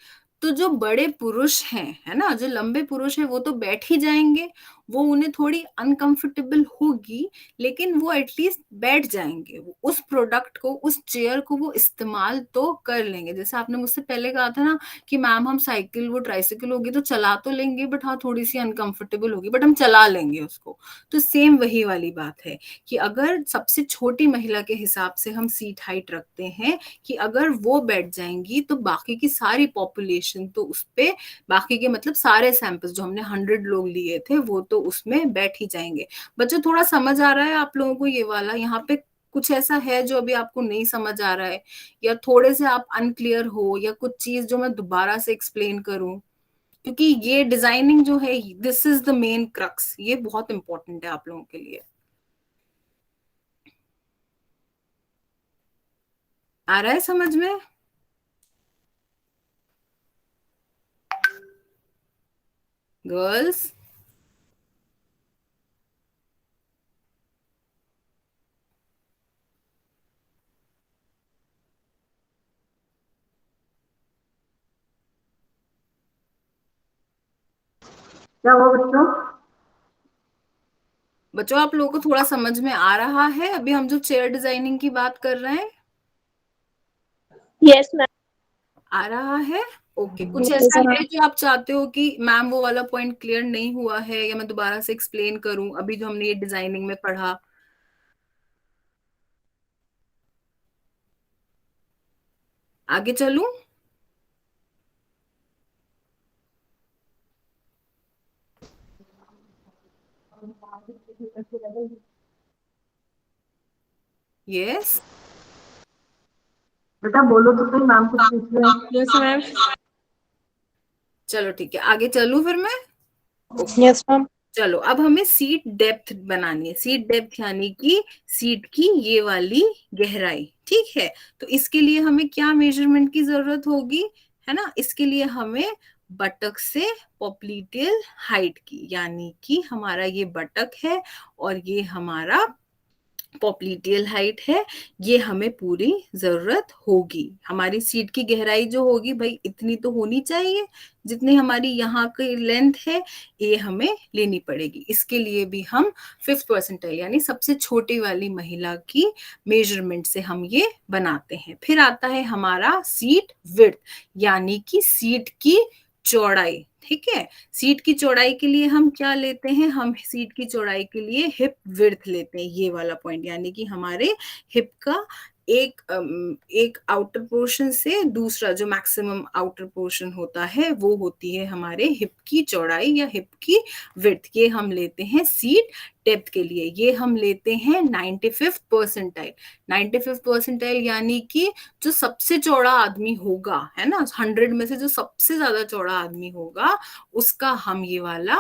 तो जो बड़े पुरुष हैं, है ना, जो लंबे पुरुष हैं वो तो बैठ ही जाएंगे, वो उन्हें थोड़ी अनकंफर्टेबल होगी लेकिन वो एटलीस्ट बैठ जाएंगे, वो उस प्रोडक्ट को, उस चेयर को वो इस्तेमाल तो कर लेंगे। जैसे आपने मुझसे पहले कहा था ना कि मैम हम साइकिल, वो ट्राइसाइकिल होगी तो चला तो लेंगे बट हाँ थोड़ी सी अनकंफर्टेबल होगी बट हम चला लेंगे उसको। तो सेम वही वाली बात है कि अगर सबसे छोटी महिला के हिसाब से हम सीट हाइट रखते हैं कि अगर वो बैठ जाएंगी तो बाकी की सारी पॉपुलेशन तो उस पे, बाकी के मतलब सारे सैंपल्स जो हमने 100 लोग लिए थे वो तो उसमें बैठ ही जाएंगे। बच्चों थोड़ा समझ आ रहा है आप लोगों को ये वाला? यहाँ पे कुछ ऐसा है जो अभी आपको नहीं समझ आ रहा है या थोड़े से आप अनक्लियर हो, या कुछ चीज जो मैं दोबारा से एक्सप्लेन करूं? क्योंकि ये डिजाइनिंग जो है, this is the main crux, ये बहुत इंपॉर्टेंट है आप लोगों के लिए। आ रहा है समझ में? गर्ल्स, क्या हुआ बच्चों? बच्चों आप लोगों को थोड़ा समझ में आ रहा है अभी हम जो चेयर डिजाइनिंग की बात कर रहे हैं? Yes ma'am. आ रहा है? ओके, कुछ ऐसा है जो आप चाहते हो कि मैम वो वाला पॉइंट क्लियर नहीं हुआ है या मैं दोबारा से एक्सप्लेन करूं अभी जो हमने ये डिजाइनिंग में पढ़ा? आगे चलूं? यस, बेटा बोलो तो सही, मैम कुछ पूछ रहे हैं। Yes ma'am. चलो ठीक है, आगे चलूं फिर मैं? Yes ma'am. चलो अब हमें सीट डेप्थ बनानी है। सीट डेप्थ यानी कि सीट की ये वाली गहराई, ठीक है। तो इसके लिए हमें क्या मेजरमेंट की जरूरत होगी, है ना? इसके लिए हमें बटक से पॉप्लीटियल हाइट की, यानी कि हमारा ये बटक है और ये हमारा पॉप्लीटियल हाइट है, ये हमें पूरी जरूरत होगी। हमारी सीट की गहराई जो होगी भाई इतनी तो होनी चाहिए, जितनी हमारी यहाँ की लेंथ है ये हमें लेनी पड़ेगी। इसके लिए भी हम 5th परसेंटाइल यानी सबसे छोटी वाली महिला की मेजरमेंट से हम ये बनाते हैं। फिर आता है हमारा सीट विड्थ यानी कि सीट की चौड़ाई, ठीक है। सीट की चौड़ाई के लिए हम क्या लेते हैं? हम सीट की चौड़ाई के लिए हिप विड्थ लेते हैं, ये वाला पॉइंट, यानी कि हमारे हिप का एक आउटर पोर्शन से दूसरा जो मैक्सिमम आउटर पोर्शन होता है वो होती है हमारे हिप की चौड़ाई या हिप की विड्थ। ये हम लेते हैं सीट डेप्थ के लिए, ये हम लेते हैं 95th परसेंटाइल। 95th परसेंटाइल यानी कि जो सबसे चौड़ा आदमी होगा, है ना, 100 में से जो सबसे ज्यादा चौड़ा आदमी होगा उसका हम ये वाला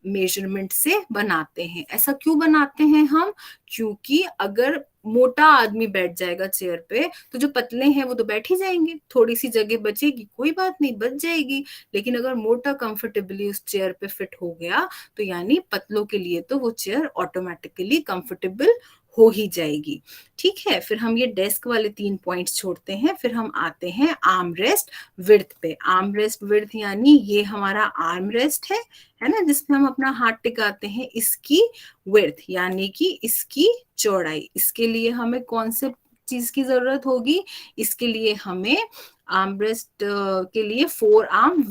मेजरमेंट से बनाते हैं। ऐसा क्यों बनाते हैं हम? क्योंकि अगर मोटा आदमी बैठ जाएगा चेयर पे तो जो पतले हैं वो तो बैठ ही जाएंगे, थोड़ी सी जगह बचेगी, कोई बात नहीं, बच जाएगी। लेकिन अगर मोटा कंफर्टेबली उस चेयर पे फिट हो गया तो यानी पतलों के लिए तो वो चेयर ऑटोमेटिकली कंफर्टेबल हो ही जाएगी, ठीक है। फिर हम ये डेस्क वाले 3 पॉइंट्स छोड़ते हैं, फिर हम आते हैं आर्म रेस्ट विड्थ पे। आर्म रेस्ट विड्थ यानी ये हमारा आर्म रेस्ट है ना, जिसमें हम अपना हाथ टिकाते हैं, इसकी विड्थ यानी कि इसकी चौड़ाई। इसके लिए हमें कौन से चीज की जरूरत होगी? इसके लिए हमें आर्म रेस्ट के लिए फोर आर्म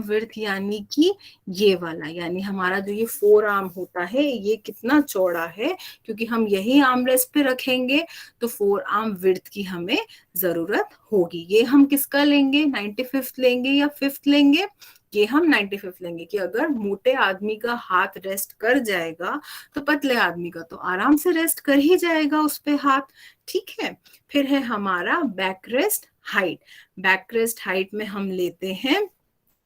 विड्थ यानी कि ये वाला, यानी हमारा जो ये फोर आर्म होता है ये कितना चौड़ा है, क्योंकि हम यही आर्म रेस्ट पे रखेंगे तो फोर आर्म विड्थ की हमें जरूरत होगी। ये हम किसका लेंगे, 95th लेंगे या 5th लेंगे? ये हम 95th लेंगे कि अगर मोटे आदमी का हाथ रेस्ट कर जाएगा तो पतले आदमी का तो आराम से रेस्ट कर ही जाएगा उस पे हाथ। ठीक है, फिर है हमारा back rest height. Back rest height में हम लेते हैं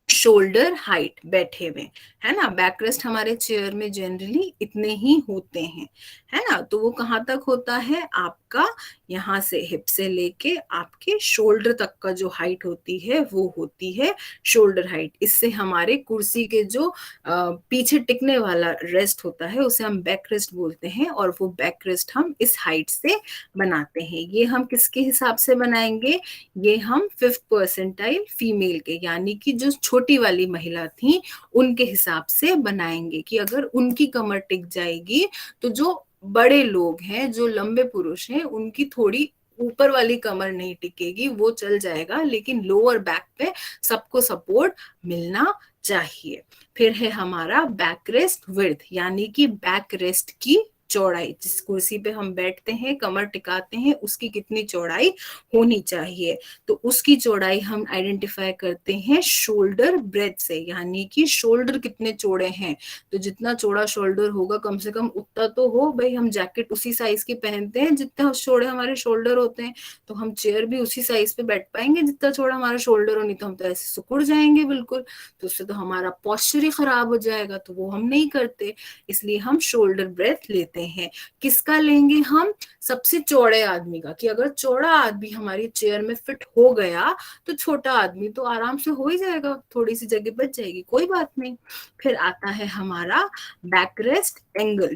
शोल्डर हाइट बैठे हुए, है ना। बैक रेस्ट हमारे चेयर में जनरली इतने ही होते हैं, है ना। तो वो कहाँ तक होता है, आपका यहाँ से हिप से लेके आपके शोल्डर तक का जो हाइट होती है वो होती है शोल्डर हाइट। इससे हमारे कुर्सी के जो पीछे टिकने वाला रेस्ट होता है उसे हम बैक रेस्ट बोलते हैं, और वो बैक रेस्ट हम इस हाइट से बनाते हैं। ये हम किसके हिसाब से बनाएंगे, ये हम 5th परसेंटाइल फीमेल के, यानी कि जो छोटी वाली महिला थी उनके हिसाब से बनाएंगे कि अगर उनकी कमर टिक जाएगी तो जो बड़े लोग हैं, जो लंबे पुरुष हैं, उनकी थोड़ी ऊपर वाली कमर नहीं टिकेगी, वो चल जाएगा, लेकिन लोअर बैक पे सबको सपोर्ट मिलना चाहिए। फिर है हमारा बैक रेस्ट विड्थ, यानी कि बैक रेस्ट की चौड़ाई, जिस कुर्सी पे हम बैठते हैं कमर टिकाते हैं उसकी कितनी चौड़ाई होनी चाहिए, तो उसकी चौड़ाई हम आइडेंटिफाई करते हैं शोल्डर ब्रेथ से, यानी कि शोल्डर कितने चौड़े हैं। तो जितना चौड़ा शोल्डर होगा, कम से कम उतना तो हो भाई, हम जैकेट उसी साइज की पहनते हैं जितने चौड़े हमारे शोल्डर होते हैं, तो हम चेयर भी उसी साइज पे बैठ पाएंगे जितना चौड़ा हमारा शोल्डर हो, नहीं तो हम तो ऐसे सिकुड़ जाएंगे बिल्कुल, तो उससे तो हमारा पॉस्चर ही खराब हो जाएगा, तो वो हम नहीं करते, इसलिए हम शोल्डर ब्रेथ लेते हैं। किसका लेंगे हम, सबसे चौड़े आदमी का, कि अगर चौड़ा आदमी हमारी चेयर में फिट हो गया तो छोटा आदमी तो आराम से हो ही जाएगा, थोड़ी सी जगह बच जाएगी, कोई बात नहीं। फिर आता है हमारा बैक रेस्ट एंगल,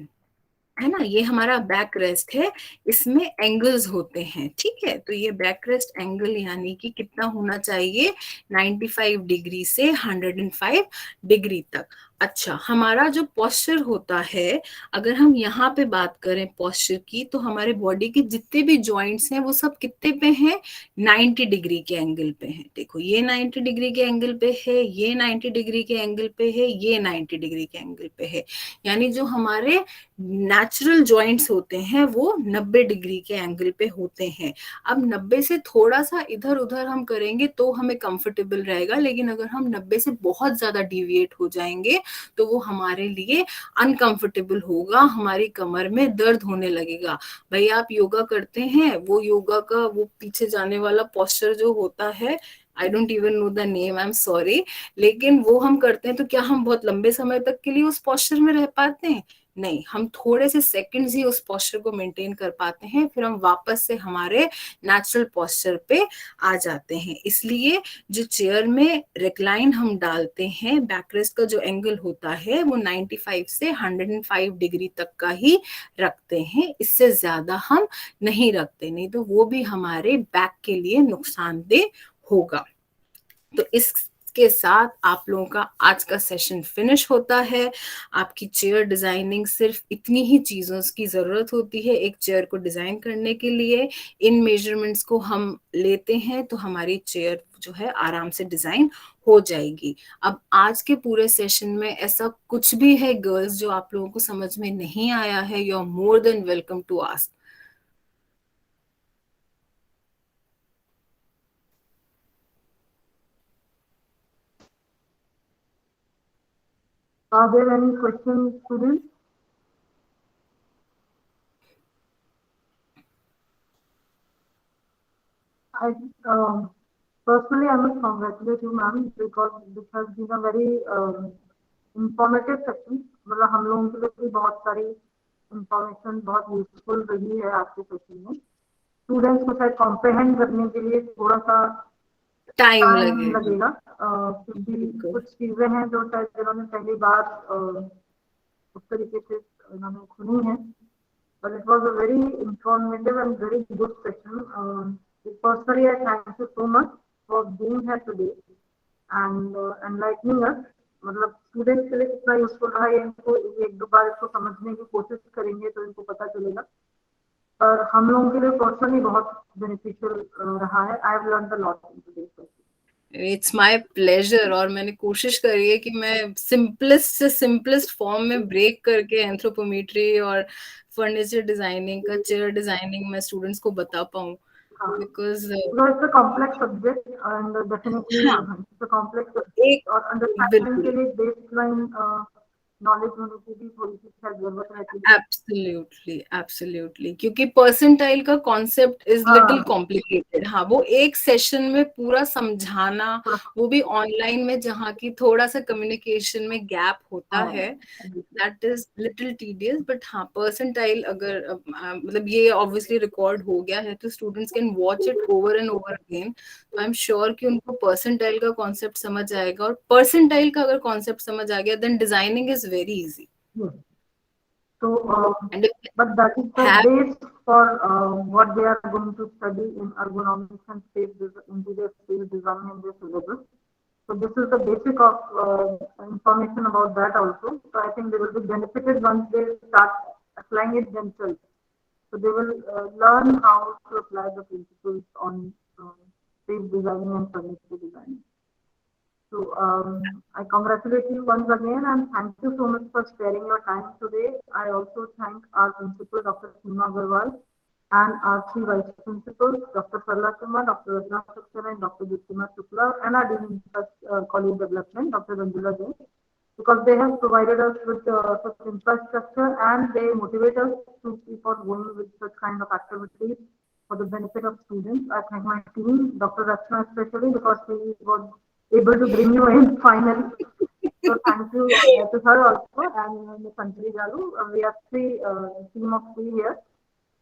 है ना। ये हमारा बैक रेस्ट है, इसमें एंगल्स होते हैं, ठीक है। तो ये बैक रेस्ट एंगल यानी कि कितना होना चाहिए, 95 डिग्री से 105 डिग्री तक। अच्छा, हमारा जो पोस्चर होता है, अगर हम यहाँ पे बात करें पोस्चर की, तो हमारे बॉडी के जितने भी जॉइंट्स हैं वो सब कितने पे हैं, 90 डिग्री के एंगल पे हैं। देखो ये 90 डिग्री के एंगल पे है, ये 90 डिग्री के एंगल पे है, ये 90 डिग्री के एंगल पे है, यानी जो हमारे नेचुरल जॉइंट्स होते हैं वो 90 डिग्री के एंगल पे होते हैं। अब 90 से थोड़ा सा इधर उधर हम करेंगे तो हमें कंफर्टेबल रहेगा, लेकिन अगर हम 90 से बहुत ज्यादा डिविएट हो जाएंगे तो वो हमारे लिए अनकंफर्टेबल होगा, हमारी कमर में दर्द होने लगेगा। भाई आप योगा करते हैं, वो योगा का वो पीछे जाने वाला पोस्चर जो होता है, I don't even know the name, I am sorry, लेकिन वो हम करते हैं तो क्या हम बहुत लंबे समय तक के लिए उस पोस्चर में रह पाते हैं? नहीं, हम थोड़े से सेकंड्स ही उस पोस्चर को मेंटेन कर पाते हैं, फिर हम वापस से हमारे नेचुरल पोस्चर पे आ जाते हैं। इसलिए जो चेयर में रिक्लाइन हम डालते हैं, बैकरेस्ट का जो एंगल होता है वो 95 से 105 डिग्री तक का ही रखते हैं, इससे ज्यादा हम नहीं रखते, नहीं तो वो भी हमारे बैक के लिए नुकसानदेह होगा। तो इसके साथ आप लोगों का आज का सेशन फिनिश होता है। आपकी चेयर डिजाइनिंग सिर्फ इतनी ही चीजों की जरूरत होती है एक चेयर को डिजाइन करने के लिए। इन मेजरमेंट्स को हम लेते हैं तो हमारी चेयर जो है आराम से डिजाइन हो जाएगी। अब आज के पूरे सेशन में ऐसा कुछ भी है गर्ल्स जो आप लोगों को समझ में नहीं आया है, you are more than welcome to ask. Are there any questions, students? Personally, I must congratulate you, ma'am, because this has been a very informative session. मतलब हम लोगों के लिए भी बहुत सारी इंफॉर्मेशन बहुत यूजफुल रही है आज के सेशन में। स्टूडेंट्स को शायद कॉम्प्रिहेंड करने के लिए थोड़ा सा टाइम लगेगा, क्योंकि कुछ चीजें हैं जो शायद जिन्होंने पहली बार उस तरीके से इन्होंने सुनी है। But it was a very informative and very good session. Personally, I thank you so much for being here today and enlightening us. मतलब स्टूडेंट्स के लिए कितना यूजफुल रहा है, इनको एक दो बार इसको समझने की कोशिश करेंगे तो इनको पता चलेगा। पर हम लोगों के लिए पर्सनली बहुत बेनिफिशियल रहा है. I have learned a lot in today's session. It's my pleasure. और मैंने कोशिश करी है कि मैं सिंपलेस्ट से सिंपलेस्ट फॉर्म में ब्रेक करके एंथ्रोपोमेट्री और फर्नीचर डिजाइनिंग का चेयर डिजाइनिंग मैं स्टूडेंट्स को बता पाऊँ, because it's a complex subject and definitely it's a complex subject और अंडरस्टैंडिंग के लिए बेसलाइन नॉलेज होने की भी थोड़ी सी शायद जरूरत रहती है. एब्सोल्युटली एब्सोल्युटली, क्योंकि परसेंटाइल का कॉन्सेप्ट इज लिटिल कॉम्प्लिकेटेड. हाँ, वो एक सेशन में पूरा समझाना, वो भी ऑनलाइन में, जहाँ की थोड़ा सा कम्युनिकेशन में गैप होता है, that is little tedious. But हाँ, परसेंटाइल अगर मतलब ये ऑब्वियसली रिकॉर्ड हो गया है तो students can watch it over and over again. I am sure कि उनको परसेंटाइल का कॉन्सेप्ट समझ आएगा, और परसेंटाइल का अगर कॉन्सेप्ट समझ आ गया then designing is very easy. So, And but that is the base for what they are going to study in ergonomics and interior space design in their syllabus. So this is the basic of information about that also. So I think they will be benefited once they start applying it themselves. So they will learn how to apply the principles on space designing and furniture design. So I congratulate you once again and thank you so much for sparing your time today. I also thank our principal, Dr. Seema Agarwal, and our three vice principals, Dr. Sarla Sharma, Dr. Ratna Saxena, and Dr. Jyotima Shukla, and our Dean of College Development, Dr. Ranjula Jain, because they have provided us with such infrastructure and they motivate us to keep on going with such kind of activities for the benefit of students. I thank my team, Dr. Rachna especially, because she was able to bring you in finally. So thank you to her also, and Ms. Anjali Garu. We are three team of three here,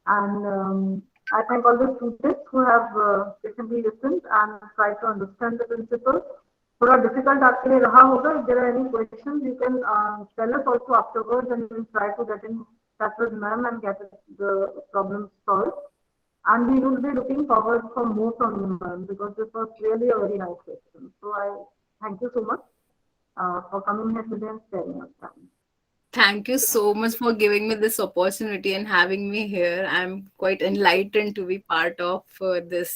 and I thank all the students who have patiently listened and tried to understand the principles. थोड़ा difficult आपके लिए रहा होगा. If there are any questions, you can tell us also afterwards, and we will try to get in touch with ma'am and get the problem solved. And we will be looking forward for more from you, ma'am, because this was really a very nice question. So I thank you so much for coming here today and sharing your time. Thank you so much for giving me this opportunity and having me here. I'm quite enlightened to be part of this